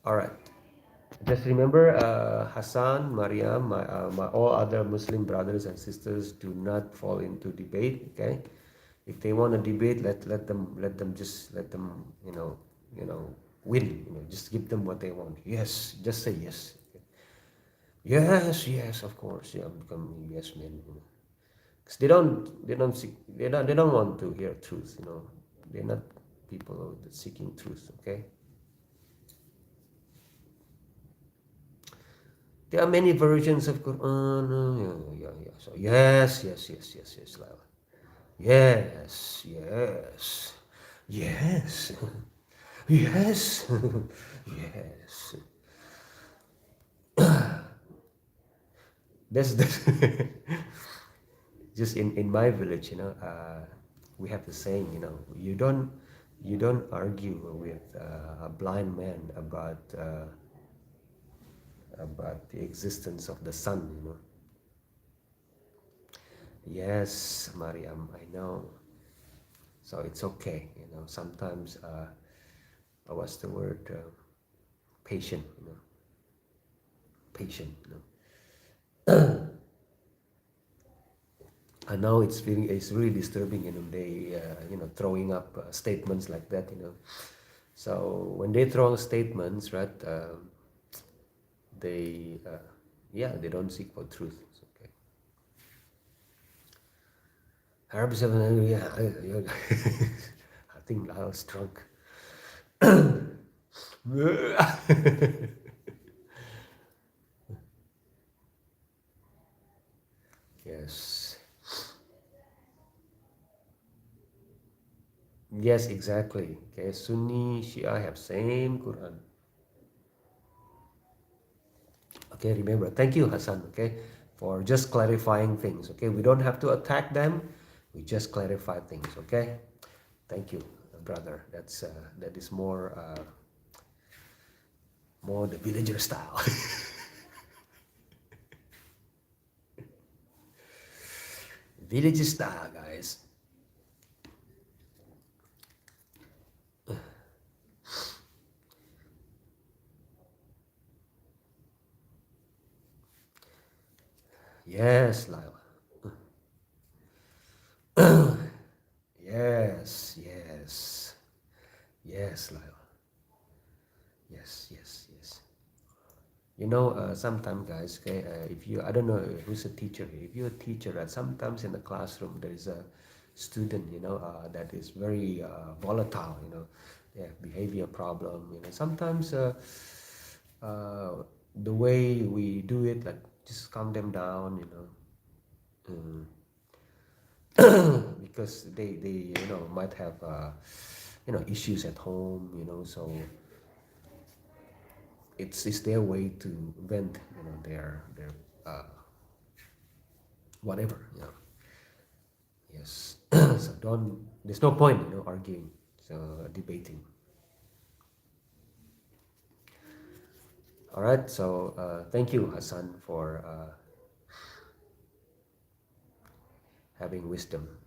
All right. Just remember, Hassan, Maryam, my all other Muslim brothers and sisters do not fall into debate. Okay, if they want to debate, let them win. Just give them what they want. Yes, just say yes. Yes, yes, of course. Yeah, become yes men. Because they don't want to hear truth. They're not people seeking truth. Okay. There are many versions of Quran. Yeah, yeah. So yes, yes, yes, yes, yes, Lila. Yes, yes. Yes. Yes. Yes. That's just in my village, we have the saying, you don't argue with a blind man about the existence of the sun. Yes, Mariam, I know. So it's okay, sometimes what's the word, patient, patient. I know it's really disturbing, they throwing up statements like that. So when they throw statements, right, they yeah, they don't seek for truth. It's okay. Arab 7, yeah, I think I was drunk. Yes, yes, exactly. Okay, Sunni Shia have same Quran. Okay, remember, thank you, Hassan, okay, for just clarifying things. Okay, we don't have to attack them, we just clarify things. Okay, thank you, brother. That is more the villager style. Villager style, guys. Yes, Lila. Yes, yes, yes, Lila. Yes, yes, yes. Sometimes, guys, okay, if you, I don't know who's a teacher here. If you're a teacher, sometimes in the classroom there is a student, that is very volatile, they have behavior problem, sometimes uh, the way we do it, like just calm them down, because they might have issues at home, so it's their way to vent, their uh, whatever, yes. So don't, there's no point, arguing, so debating. All right, so thank you, Hassan, for having wisdom.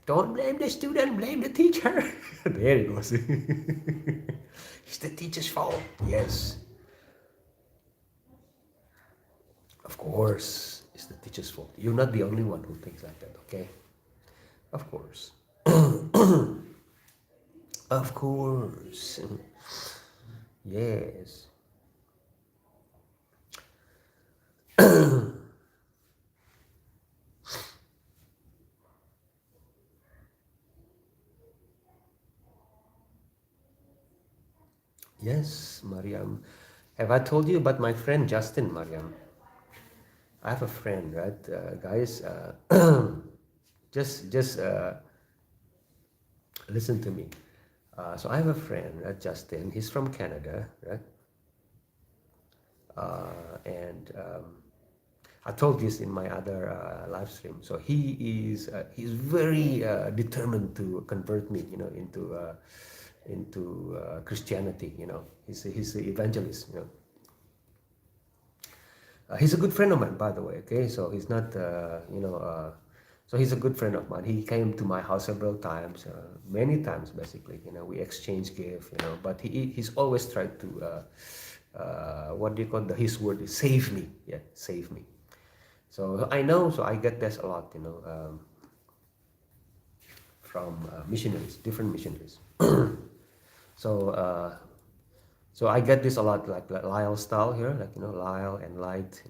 Don't blame the student, blame the teacher. There it goes. It's the teacher's fault. Yes, of course, it's the teacher's fault. You're not the only one who thinks like that, okay? Of course. Of course. Yes. Yes, Mariam. Have I told you about my friend Justin, Mariam? I have a friend, right, guys? Just listen to me. So I have a friend, Justin. He's from Canada, right? And I told this in my other live stream. So he's very determined to convert me, into Christianity. He's an evangelist. He's a good friend of mine, by the way. Okay, so he's not, so he's a good friend of mine. He came to my house several times, many times basically. We exchanged gifts. But he's always tried to, what do you call his word is save me. Yeah, save me. So I know, so I get this a lot, from missionaries, different missionaries. So so I get this a lot, like Lyle style here, like Lyle and Light.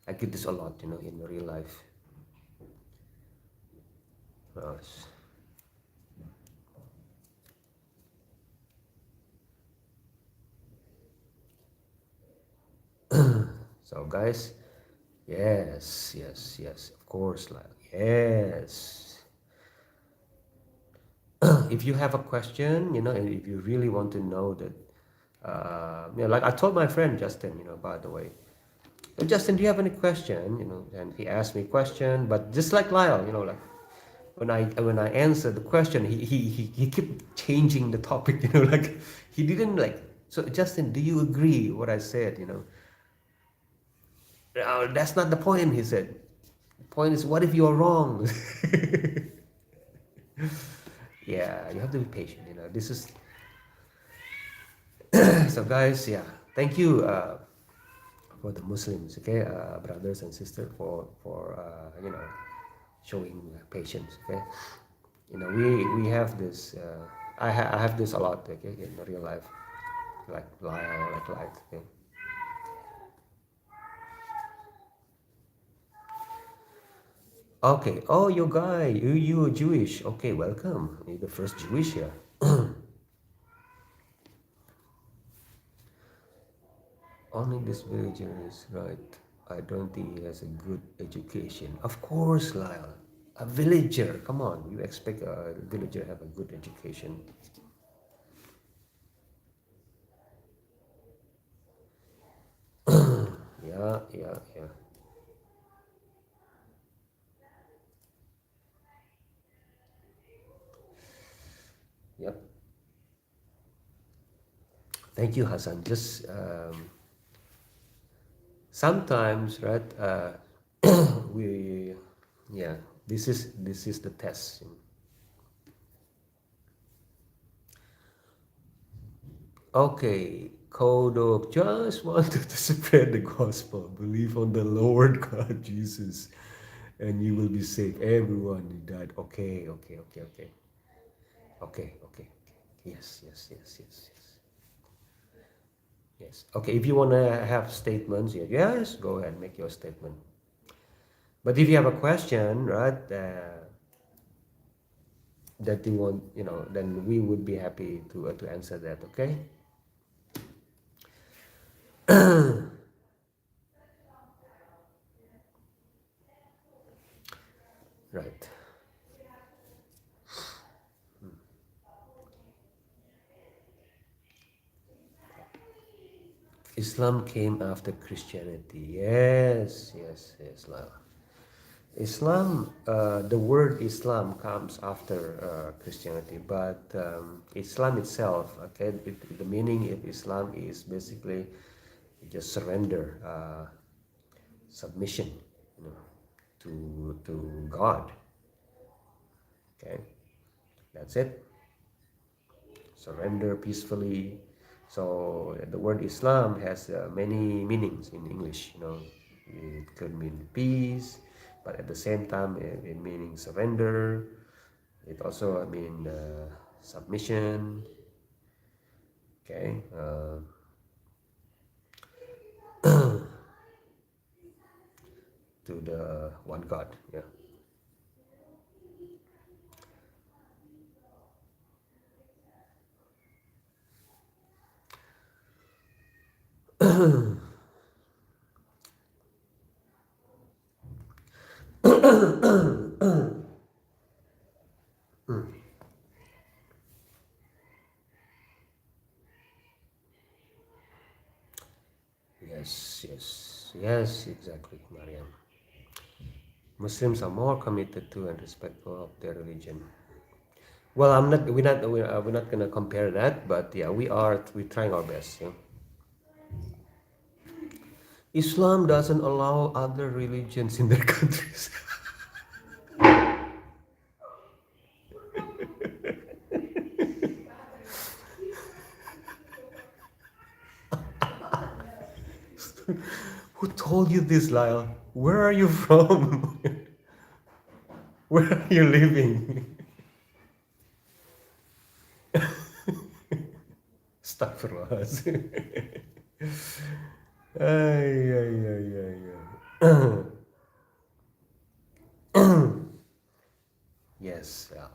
I get this a lot, in real life. Yes. So guys, yes, yes, yes, of course, Lyle. Yes. if you have a question, and if you really want to know that, like I told my friend Justin, by the way, Justin, do you have any question? And he asked me question, but just like Lyle, like when I answered the question, he kept changing the topic, like he didn't like. So Justin, do you agree what I said? "Oh, that's not the point," he said. The point is, what if you're wrong? Yeah, you have to be patient. This is so, guys. Yeah, thank you for the Muslims, okay, brothers and sisters, for showing patience. Okay, we have this. I have this a lot. Okay, in real life, like lie, like light. Okay. Okay. Oh, you guy, you Jewish. Okay, welcome. You're the first Jewish here. Only this villager is right. I don't think he has a good education. Of course, Lyle. A villager. Come on. You expect a villager have a good education? Yeah, yeah, yeah. Yep. Thank you, Hassan. Just sometimes, right? We, yeah. This is the test. Okay, Kodo just wanted to spread the gospel. Believe on the Lord God Jesus, and you will be saved. Everyone who died. Okay, okay, okay, okay, okay, okay. Yes, yes, yes, yes, yes, yes. Okay, if you wanna have statements, yeah, yes, go ahead, make your statement. But if you have a question, right, that you want, then we would be happy to answer that. Okay. Right. Islam came after Christianity. Yes, yes, yes, Lala. Islam, the word Islam comes after Christianity, but Islam itself, okay, the meaning of Islam is basically just surrender, submission, you know, to God. Okay, that's it. Surrender peacefully. So the word Islam has many meanings in English. It could mean peace, but at the same time, it meaning surrender. It also mean submission. Okay, to the one God. Yeah. Yes, yes, yes, exactly, Mariam. Muslims are more committed to and respectful of their religion. Well, I'm not. We're not gonna compare that, but yeah, we are. We're trying our best. Yeah. Islam doesn't allow other religions in their countries. Who told you this, Lyle? Where are you from? Where are you living? Astaghfirullah. Ay, ay, ay, ay, ay. Yes. Yeah.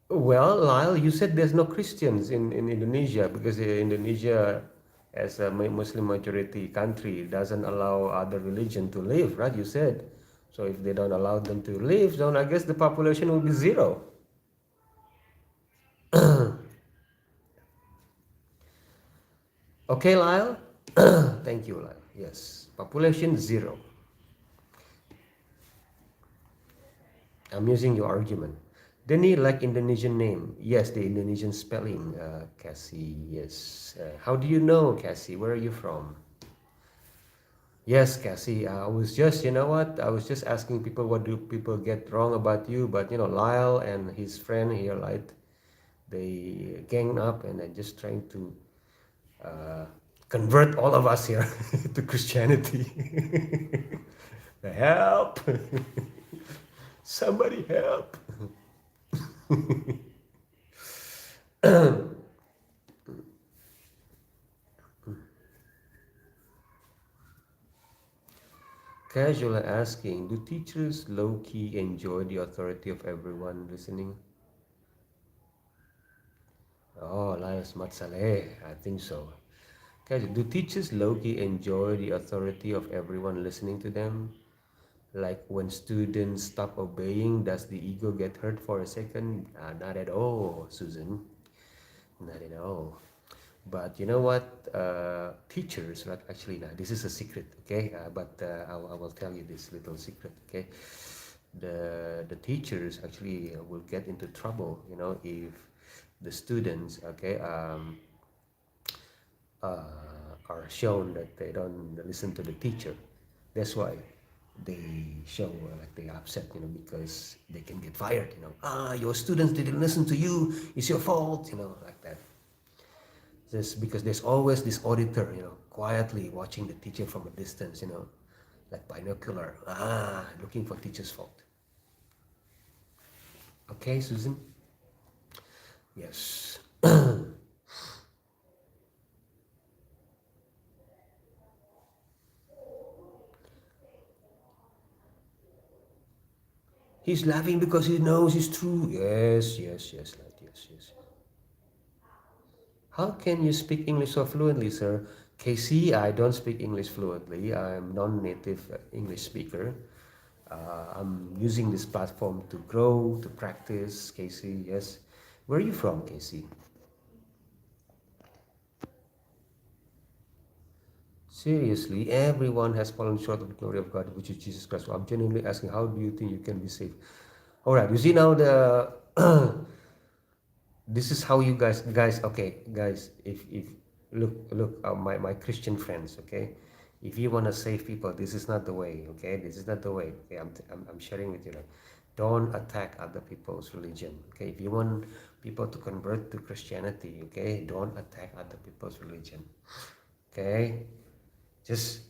Well, Lyle, you said there's no Christians in Indonesia because Indonesia, as a Muslim majority country, doesn't allow other religion to live, right? You said. So if they don't allow them to live, then I guess the population will be zero. Okay, Lyle? Thank you, Lyle. Yes, population zero. I'm using your argument. Denny, like Indonesian name. Yes, the Indonesian spelling, Cassie. Yes. How do you know, Cassie? Where are you from? Yes, Cassie. I was just, you know what? I was just asking people what do people get wrong about you, but Lyle and his friend here, like, they gang up and they're just trying to uh, convert all of us here to Christianity. Help! Somebody help! Casually asking, do teachers low-key enjoy the authority of everyone listening? Oh, Elias Matsaleh, I think so. Casual, do teachers low-key enjoy the authority of everyone listening to them? Like when students stop obeying, does the ego get hurt for a second? Not at all, Susan. Not at all. But you know what? Teachers, right? Actually, now this is a secret, okay? But I will tell you this little secret, okay? The teachers actually will get into trouble, if the students, okay, are shown that they don't listen to the teacher. That's why they show like they upset, because they can get fired. Your students didn't listen to you. It's your fault. Like that. Just because there's always this auditor, quietly watching the teacher from a distance, like binocular, looking for teacher's fault. Okay, Susan? Yes. He's laughing because he knows it's true. Yes, yes, yes, lad. Yes, yes. How can you speak English so fluently, sir? Casey, I don't speak English fluently. I'm non-native English speaker. I'm using this platform to grow, to practice. Casey, yes. Where are you from, Casey? Seriously, everyone has fallen short of the glory of God, which is Jesus Christ. So I'm genuinely asking, how do you think you can be saved? All right, you see now the this is how you guys okay guys, if look my Christian friends, okay, if you want to save people, this is not the way, okay, this is not the way, okay. I'm sharing with you, like, don't attack other people's religion, okay. If you want people to convert to Christianity, okay, don't attack other people's religion, okay. Just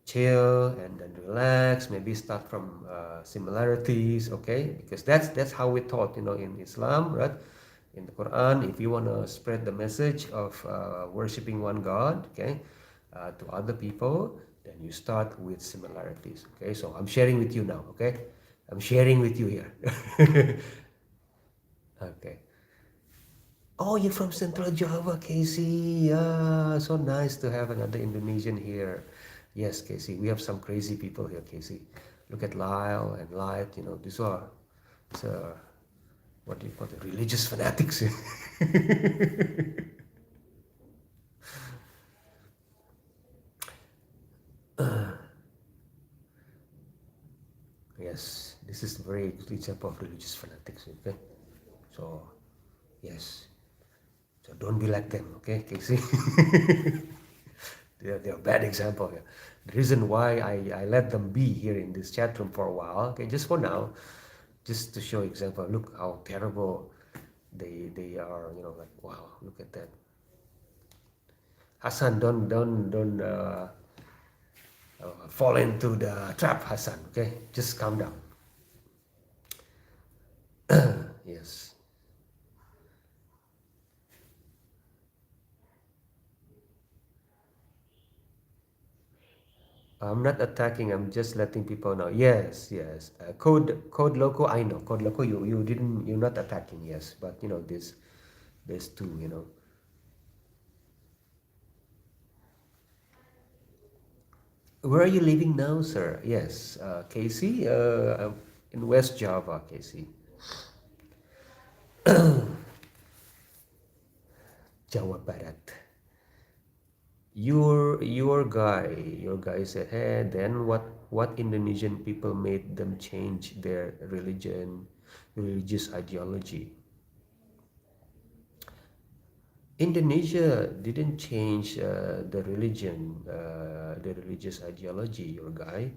chill and then relax, maybe start from similarities, okay, because that's how we taught, in Islam, right? In the Quran, if you want to spread the message of worshiping one God, okay, to other people, then you start with similarities, okay. So I'm sharing with you now, okay, I'm sharing with you here. Okay. Oh, you're from Central Java, Casey. Yeah, so nice to have another Indonesian here. Yes, Casey, we have some crazy people here, Casey. Look at Lyle and Light, these are what do you call it, religious fanatics. Yes, this is a very good example of religious fanatics, okay? So, yes, so don't be like them, okay, Casey? They're a bad example here. The reason why I let them be here in this chat room for a while, okay, just for now, just to show example. Look how terrible they are. Like, wow, look at that. Hassan, don't fall into the trap, Hassan. Okay, just calm down. Yes. I'm not attacking. I'm just letting people know. Yes, yes. Code loco. I know code loco. You didn't. You're not attacking. Yes, but you know this. There's two. You know. Where are you living now, sir? Yes, Casey. I'm in West Java, Casey. Jawa Barat. Your guy said, hey, then what Indonesian people made them change their religious ideology? Indonesia didn't change the religious ideology, your guy.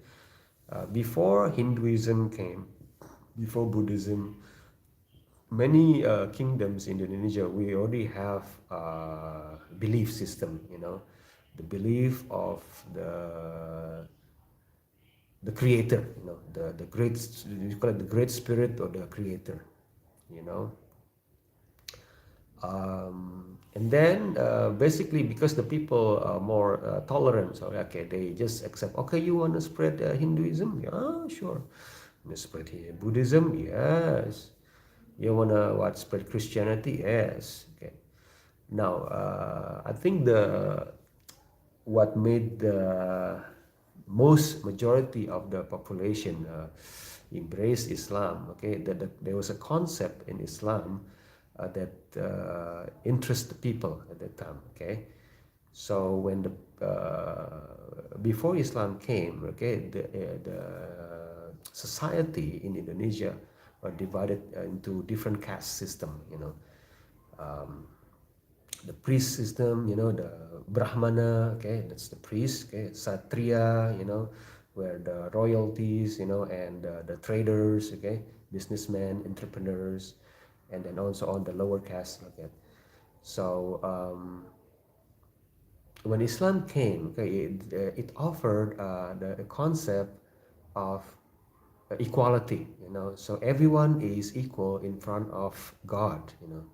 Before Hinduism came, before Buddhism, many kingdoms in Indonesia, we already have belief system, you know, the belief of the creator, you know, the great, you call it the great spirit or the creator, you know. And then basically because the people are more tolerant, so okay, they just accept, okay, you want to spread Hinduism, yeah, sure. You spread here Buddhism, yes. You want to what, spread Christianity, yes. Okay. Now I think the what made the most majority of the population embrace Islam, okay, that there was a concept in Islam that interests the people at that time, okay. So when the before Islam came, okay, the society in Indonesia were divided into different caste system, you know. Um, the priest system, you know, the Brahmana, okay, that's the priest, okay, Satria, you know, where the royalties, you know, and the traders, okay, businessmen, entrepreneurs, and then also on the lower caste, okay. So when Islam came, okay, it offered the concept of equality, you know, so everyone is equal in front of God, you know,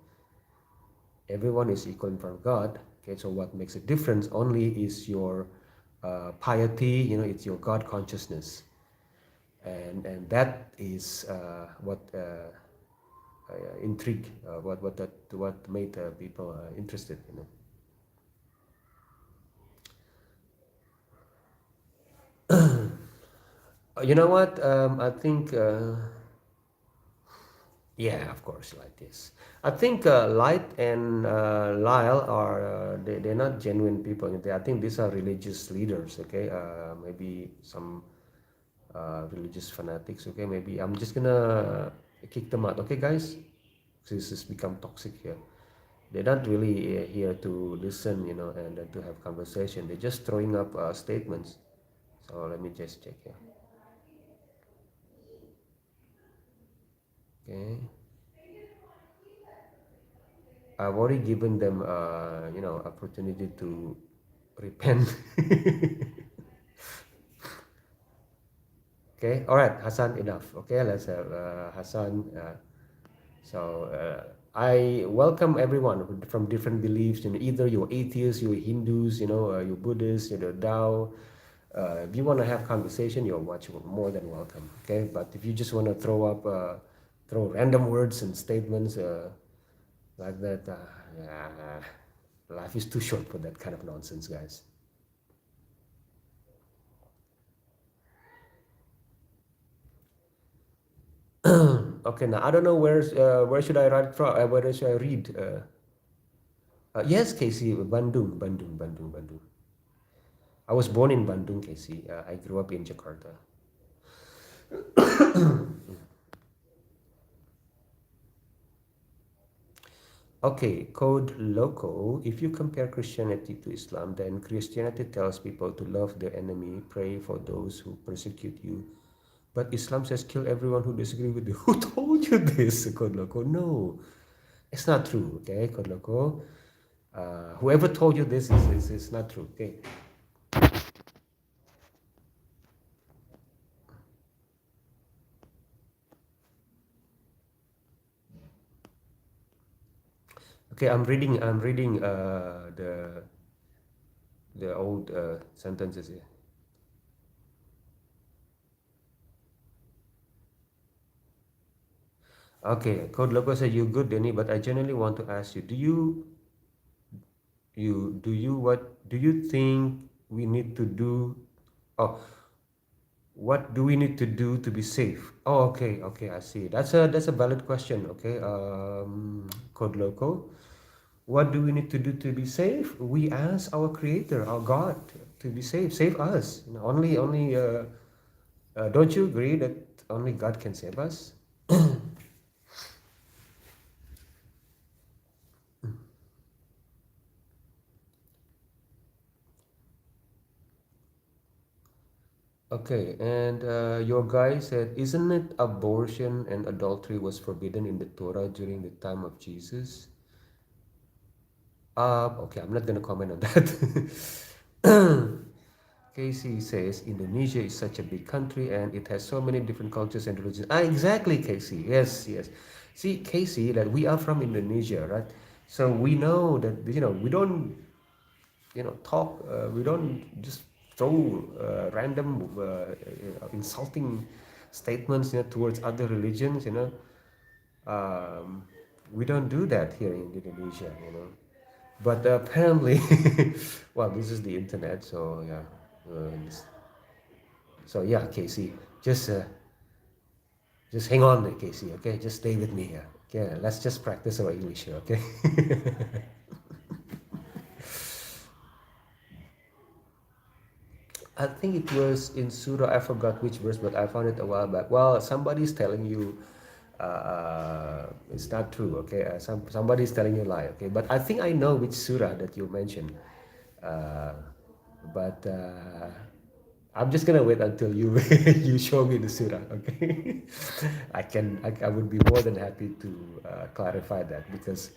everyone is equal in front of God. Okay, so what makes a difference only is your piety, you know, it's your God consciousness, and that is what intrigue, what made people interested, you know. You know what? I think. Yeah, of course, like this. I think Light and Lyle are they're not genuine people. I think these are religious leaders. Okay, maybe some religious fanatics. Okay, maybe I'm just gonna kick them out. Okay, guys, this has become toxic here. They're not really here to listen, you know, and to have conversation. They're just throwing up statements. So let me just check here. Okay. I've already given them, you know, opportunity to repent. Okay, all right, Hassan, enough. Okay, let's have Hassan. So I welcome everyone from different beliefs. You know, either you're atheists, you're Hindus, you know, you're Buddhists, you're Tao. If you want to have conversation, you're more than welcome. Okay, but if you just want to throw random words and statements like that, yeah, life is too short for that kind of nonsense, guys. Okay, now I don't know where should I write from? Where should I read? Yes, Casey, Bandung. I was born in Bandung, Casey. I grew up in Jakarta. Okay, code loco. If you compare Christianity to Islam, then Christianity tells people to love their enemy, pray for those who persecute you. But Islam says kill everyone who disagree with you. Who told you this, code loco? No, it's not true. Okay, code loco. Whoever told you this is not true. Okay. Okay, I'm reading the old sentences here. Okay, Code Loco said you're good, Denny, but I genuinely want to ask you, do you think we need to do oh what do we need to do to be safe? Oh, okay, okay, I see. That's a valid question. Okay, Code Loco. What do we need to do to be safe? We ask our Creator, our God, to be safe. Save us. You know, only. Don't you agree that only God can save us? Okay, and your guy said, isn't it abortion and adultery was forbidden in the Torah during the time of Jesus? Okay, I'm not gonna comment on that. Casey says Indonesia is such a big country and it has so many different cultures and religions. Ah, exactly, Casey. Yes, yes. See, Casey, that we are from Indonesia, right? So we know that we don't talk. We don't just throw random insulting statements towards other religions. Um, we don't do that here in Indonesia. But apparently, well, this is the internet, so yeah. So yeah, Casey, just hang on there, Casey. Okay, just stay with me here. Okay, let's just practice our English here. Okay. I think it was in Surah. I forgot which verse, but I found it a while back. Well, somebody's telling you it's not true. Okay, somebody's telling you a lie. Okay, but I think I know which surah that you mentioned. Uh, but I'm just gonna wait until you you show me the surah. Okay, I would be more than happy to clarify that because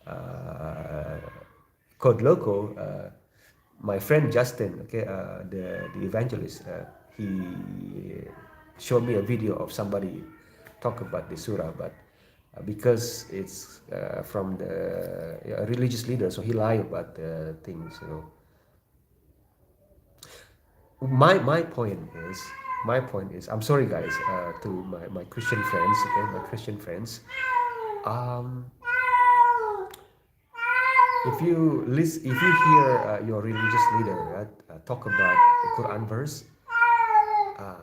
uh, Code Loco, my friend Justin, okay, the evangelist, he showed me a video of somebody talk about the surah, but because it's from the religious leader, so he lied about the things. My point is, I'm sorry guys, to my Christian friends, okay, my Christian friends. Um, if you hear your religious leader talk about the Quran verse, uh,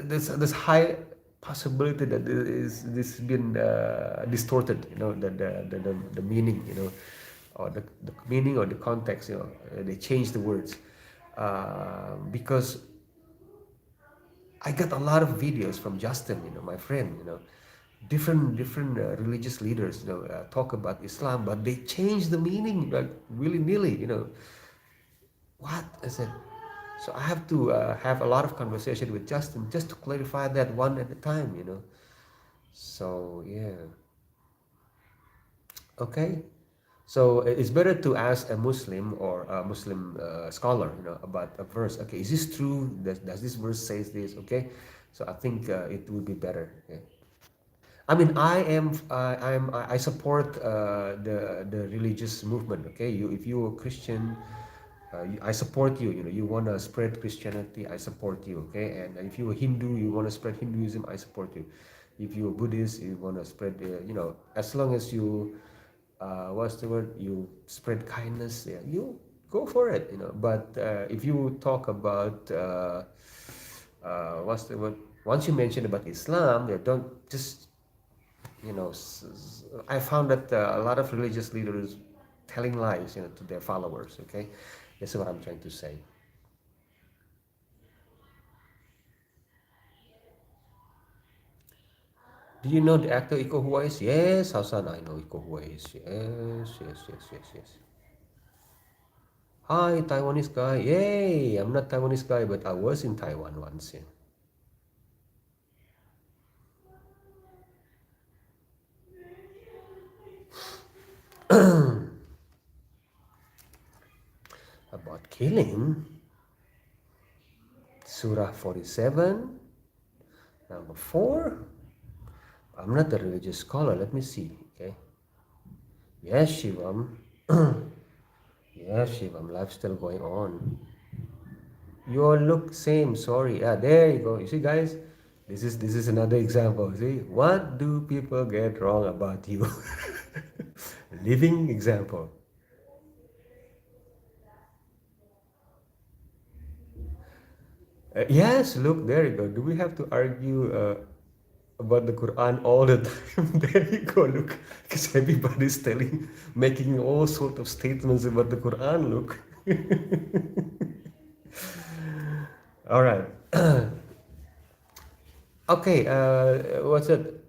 there's high possibility that this been distorted, the meaning, or the meaning or the context, they change the words, because I got a lot of videos from Justin, my friend, different religious leaders, talk about Islam, but they change the meaning like willy nilly, what I said. So I have to have a lot of conversation with Justin just to clarify that one at a time. So yeah, okay. So it's better to ask a Muslim or a Muslim scholar, about a verse. Okay, is this true? Does this verse says this? Okay, so I think it would be better. Okay? I mean, I support the religious movement. Okay, if you're a Christian, I support you. You want to spread Christianity, I support you. Okay, and if you're a Hindu, you want to spread Hinduism, I support you. If you're a Buddhist, you want to spread, as long as you, what's the word? You spread kindness. Yeah, you go for it. But if you talk about what's the word? Once you mention about Islam, don't just I found that a lot of religious leaders telling lies, to their followers. Okay, that's what I'm trying to say. Do you know the actor Iko Uwais? Yes, Hassan, I know Iko Uwais. Yes, yes, yes, yes, yes. Hi, Taiwanese guy. Yay! I'm not Taiwanese guy, but I was in Taiwan once. Yeah. About killing, Surah 47, number 4. I'm not a religious scholar. Let me see. Okay. Yes, Shivam. Yes, Shivam. Life still going on. You all look same. Sorry. Yeah, there you go. You see, guys, This is another example. See, what do people get wrong about you? Living example. Yes, look, there you go. Do we have to argue about the Quran all the time? There you go. Look, because everybody's making all sort of statements about the Quran. Look. All right. Okay. What's it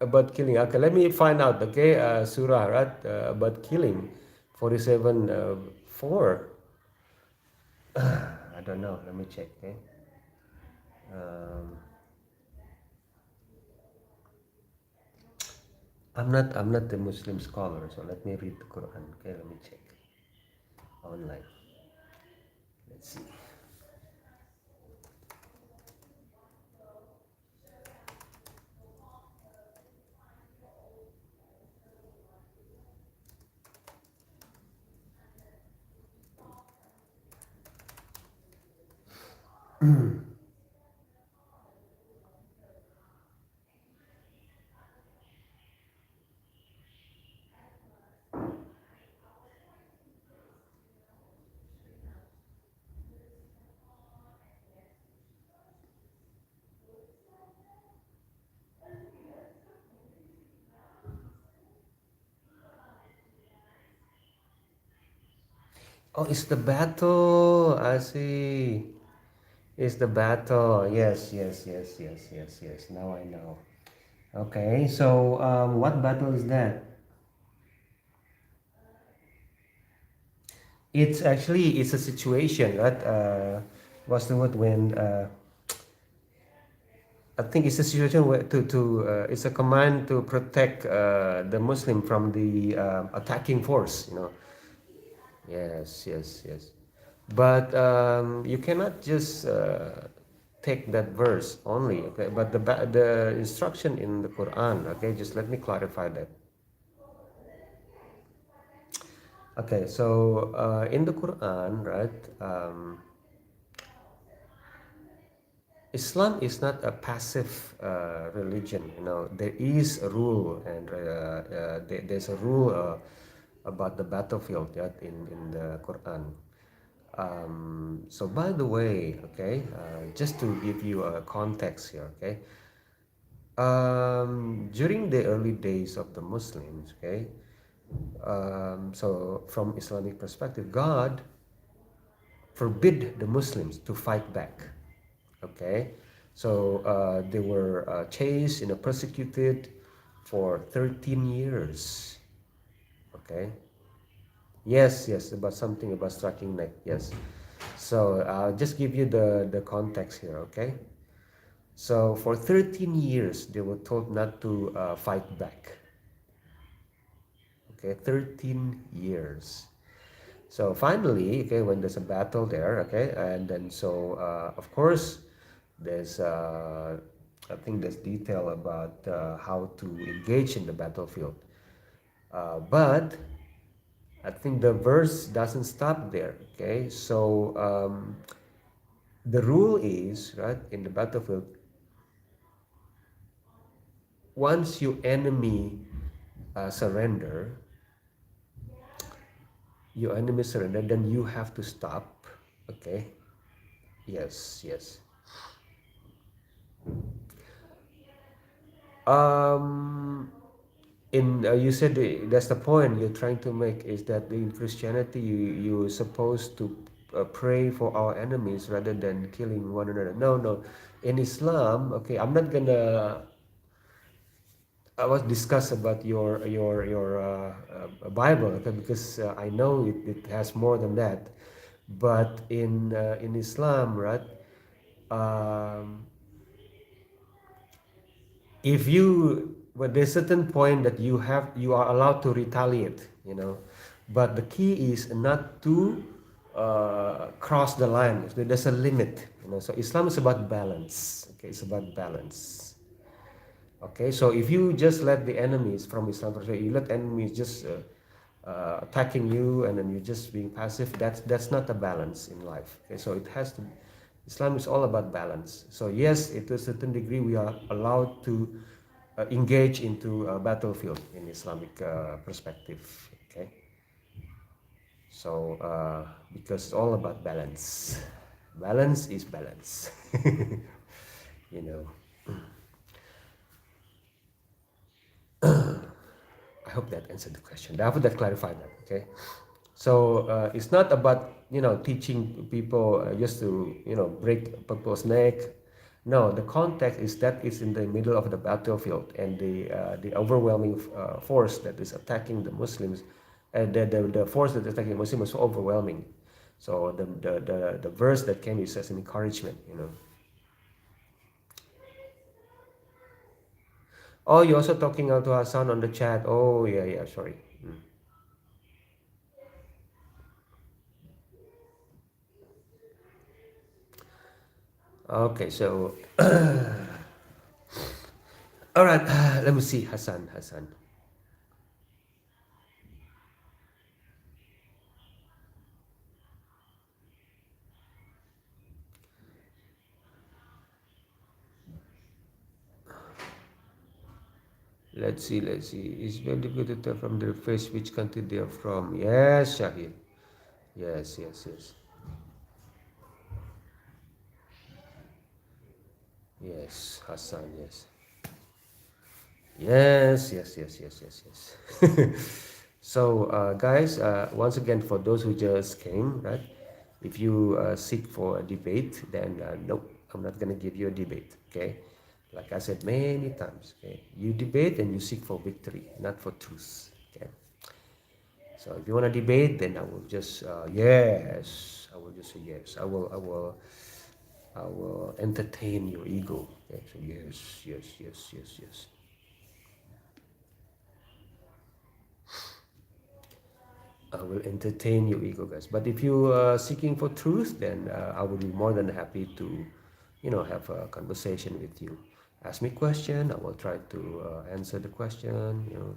about killing? Okay, let me find out. Okay, surah, right? About killing, 47 4. I don't know. Let me check. Okay. Um, I'm not a Muslim scholar, so let me read the Quran. Okay, let me check online. Let's see. Oh, it's the battle. I see. It's the battle. Yes, yes, yes, yes, yes, yes. Now I know. Okay, so what battle is that? It's a situation, right? What's the word when I think it's a situation where it's a command to protect the Muslim from the attacking force. Yes, yes, yes. But you cannot just take that verse only. Okay, but the instruction in the Quran. Okay, just let me clarify that. Okay, so in the Quran, right? Islam is not a passive religion. There is a rule, and there's a rule about the battlefield, yeah, in the Quran. So by the way, okay, just to give you a context here, okay, during the early days of the Muslims, okay, so from Islamic perspective, God forbid the Muslims to fight back. Okay, so they were chased and persecuted for 13 years. Okay, yes, yes, about something about striking neck. Yes, so I'll just give you the context here. Okay, so for 13 years they were told not to fight back. Okay, 13 years. So finally, okay, when there's a battle there, okay, and then so of course there's I think there's detail about how to engage in the battlefield. But I think the verse doesn't stop there. Okay, so the rule is right in the battlefield. Once your enemy surrender, then you have to stop. Okay. Yes. Yes. Um, you said that's the point you're trying to make is that in Christianity you're supposed to pray for our enemies rather than killing one another. No, no. In Islam, okay, I'm not gonna. I was discuss about your Bible, okay, because I know it has more than that. But in Islam, right? Um, if you but there's certain point that you are allowed to retaliate, but the key is not to cross the line. There's a limit, so Islam is about balance. Okay, it's about balance. Okay, so if you just let the enemies from Islam perspective, you let enemies just attacking you and then you're just being passive, that's not a balance in life. Okay, so it has to Islam is all about balance. So yes, to a certain degree, we are allowed to engage into a battlefield in Islamic perspective. Okay, so because it's all about balance. Balance is balance. you know. I hope that answered the question. I hope that clarified that. Okay. So it's not about teaching people just to break people's neck. No, the context is that it's in the middle of the battlefield, and the overwhelming force that is attacking the Muslims, and the force that is attacking the Muslims is so overwhelming. So the verse that came is as an encouragement. Oh, you're also talking out to Hassan on the chat. Oh, yeah, yeah, sorry. Mm. Okay, so all right, let me see, Hassan. Let's see. It's very difficult to tell from their face which country they are from. Yes, Shahid. Yes. Yes, Hassan, yes. Yes. So, guys, once again, for those who just came, right? If you seek for a debate, then nope, I'm not going to give you a debate, okay? Like I said many times, okay? You debate and you seek for victory, not for truth, okay? So if you want to debate, then I will just yes. I will just say yes. I will entertain your ego. Okay? So yes. I will entertain your ego, guys. But if you are seeking for truth, then I will be more than happy to, have a conversation with you. Ask me question. I will try to answer the question.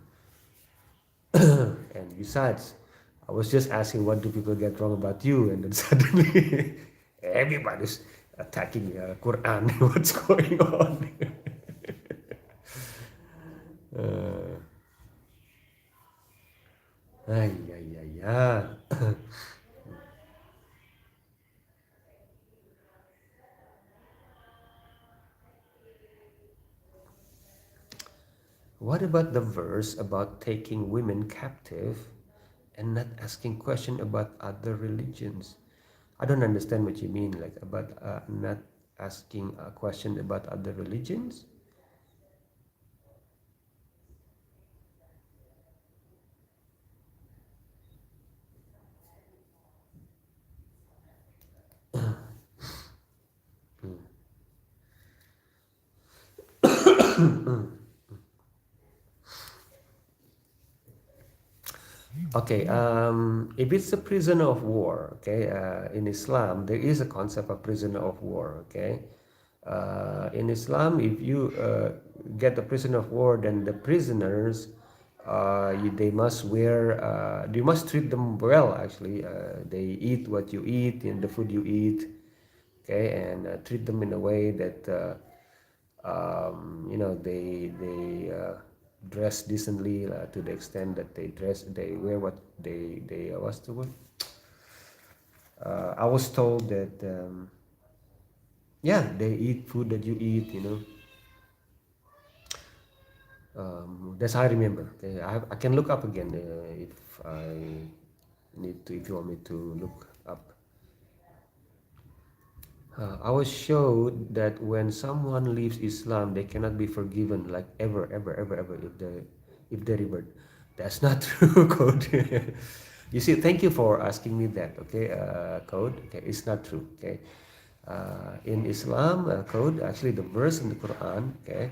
And besides, I was just asking what do people get wrong about you, and then suddenly everybody's attacking Quran. What's going on? uh, ay, ay, ay, ay. What about the verse about taking women captive and not asking question about other religions? I don't understand what you mean, like about not asking a question about other religions. Okay, if it's a prisoner of war, okay, in Islam, there is a concept of prisoner of war, okay. In Islam, if you get a prisoner of war, then the prisoners, they must wear, you must treat them well, actually. They eat what you eat and the food you eat, okay, and treat them in a way that they dress decently to the extent that they wear what they what's the word? I was told that yeah, they eat food that you eat. That's how I remember. Okay, I can look up again if I need to. If you want me to look up. I was showed that when someone leaves Islam, they cannot be forgiven, like ever, if they revert. That's not true, Code. You see, thank you for asking me that. Okay, Code. Okay, it's not true. Okay, in Islam, Code. Actually, the verse in the Quran. Okay,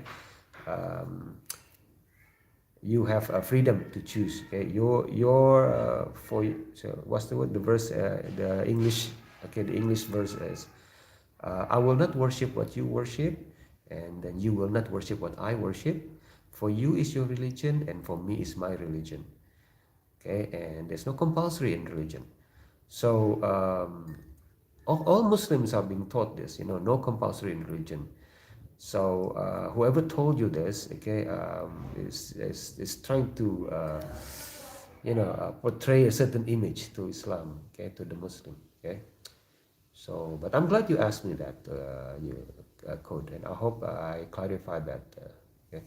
um, you have a freedom to choose. Okay, your for so what's the word? The verse, the English. Okay, the English verse is. I will not worship what you worship, and then you will not worship what I worship. For you is your religion, and for me is my religion. Okay, and there's no compulsory in religion. So all Muslims are being taught this, no compulsory in religion. So whoever told you this, okay, is trying to, portray a certain image to Islam, okay, to the Muslim, okay. So, but I'm glad you asked me that, Code, and I hope I clarified that. Okay.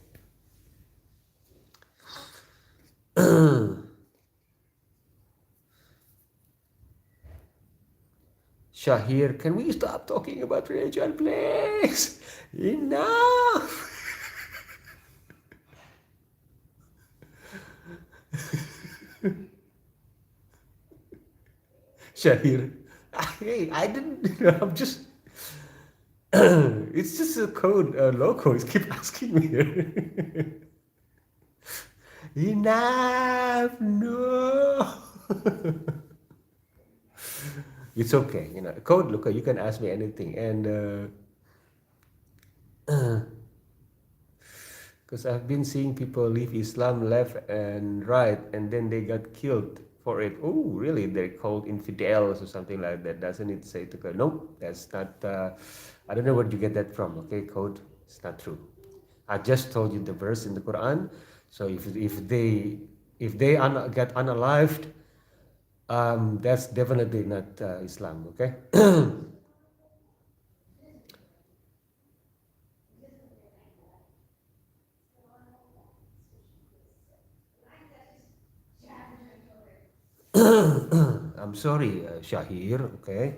Shahir, can we stop talking about religion, please? Enough! Shahir, hey, I didn't, I'm just, it's just a code, loco. It's keep asking me. Enough, no. It's okay, code, look, you can ask me anything. And because I've been seeing people leave Islam left and right, and then they got killed for it. Oh, really? They're called infidels or something like that. Doesn't it say to go? Nope, that's not. I don't know where you get that from. Okay, code. It's not true. I just told you the verse in the Quran. So if they get unalived, that's definitely not Islam. Okay. I'm sorry, Shahir. Okay.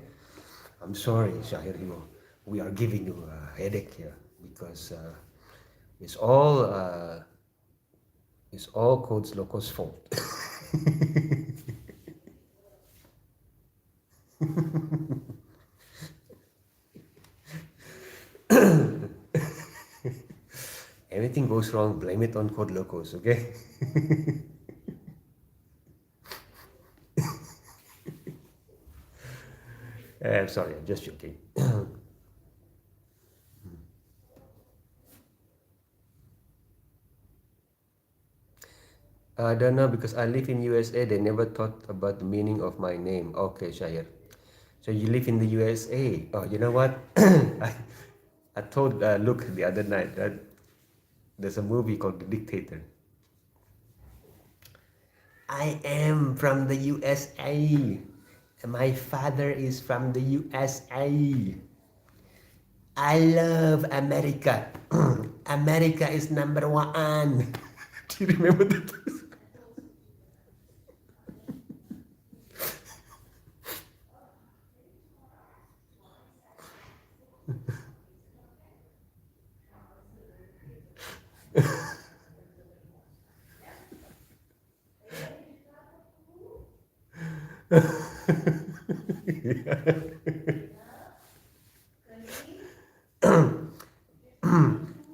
I'm sorry, Shahir. We are giving you a headache here because it's all uh, it's all Codes Locos' fault. Anything goes wrong, blame it on Code Locos. Okay. Sorry, I'm just joking. I don't know because I live in USA. They never thought about the meaning of my name. Okay, Shahir. So you live in the USA. Oh, you know what? I told Luke the other night that there's a movie called The Dictator. I am from the USA. My father is from the USA. I love America. America is number one. Do you remember that?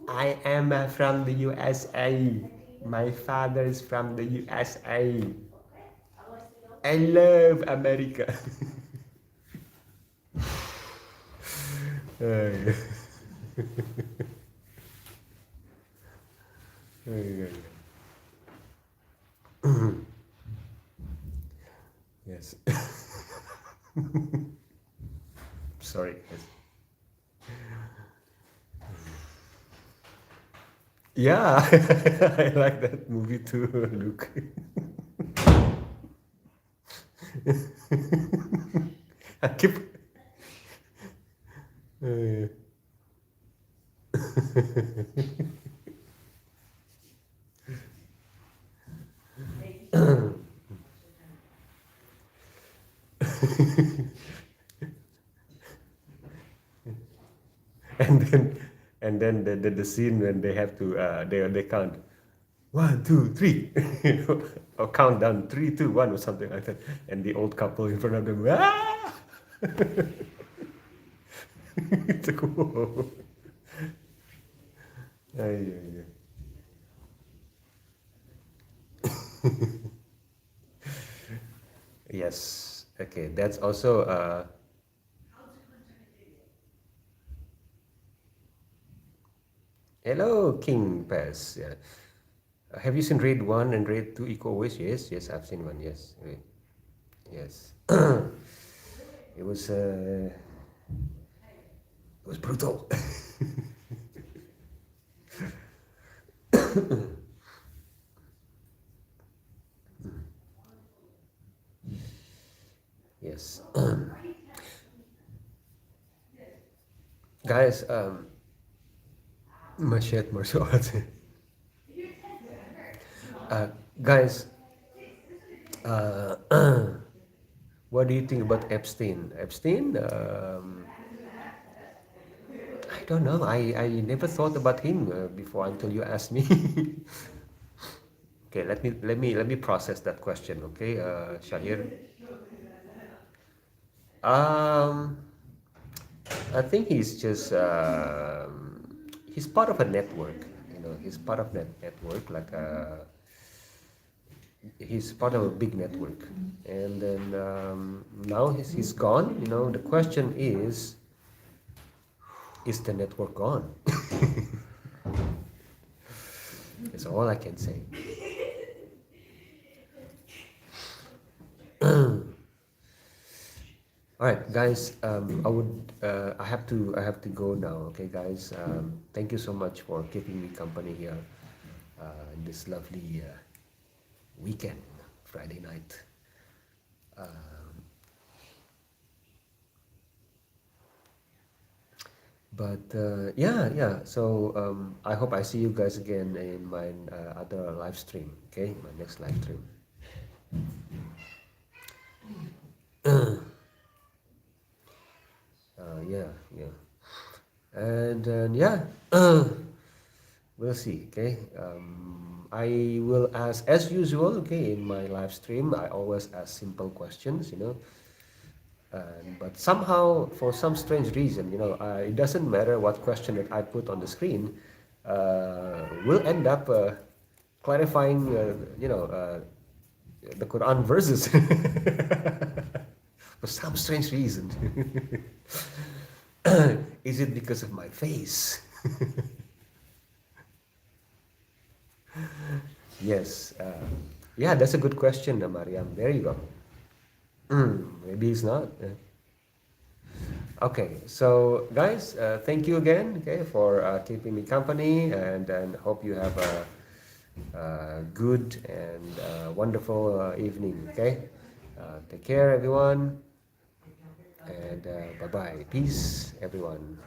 I am from the USA. My father is from the USA. I love America. Ay, ay, ay. Yes. Sorry. Yes. Yeah, I like that movie too, Luke. I keep. Uh, and then the scene when they have to they count 1, 2, 3 or count down 3, 2, 1 or something like that, and the old couple in front of them. Ah! It's like, whoa. Ay, ay, ay. Yes. Okay. That's also hello, King Pass. Yeah. Have you seen Raid 1 and Raid 2 Eco Always? Yes, yes, I've seen one. Yes. Yes. it was brutal. Yes. Guys, Mashed martial arts. uh, guys, uh, what do you think about Epstein? Epstein? I don't know. I never thought about him before until you asked me. Okay, let me process that question. Okay, Shahir. Um, I think he's just he's part of a network. You know, he's part of that network. Like he's part of a big network, and then now he's gone. You know, the question is the network gone? That's all I can say. All right, guys. I have to go now. Okay, guys. Thank you so much for keeping me company here in this lovely weekend, Friday night. Um, but yeah, yeah. So I hope I see you guys again in my other live stream. Okay, my next live stream. Yeah, yeah. And yeah, we'll see. Okay, I will ask as usual. Okay, in my live stream, I always ask simple questions. But somehow, for some strange reason, it doesn't matter what question that I put on the screen, will end up clarifying, the Quran verses for some strange reason. Is it because of my face? Yes. Yeah, that's a good question, Mariam. There you go. Maybe it's not. Okay, so guys, thank you again, okay, for keeping me company, and hope you have a good and wonderful evening. Okay, take care, everyone, and bye bye. Peace, everyone.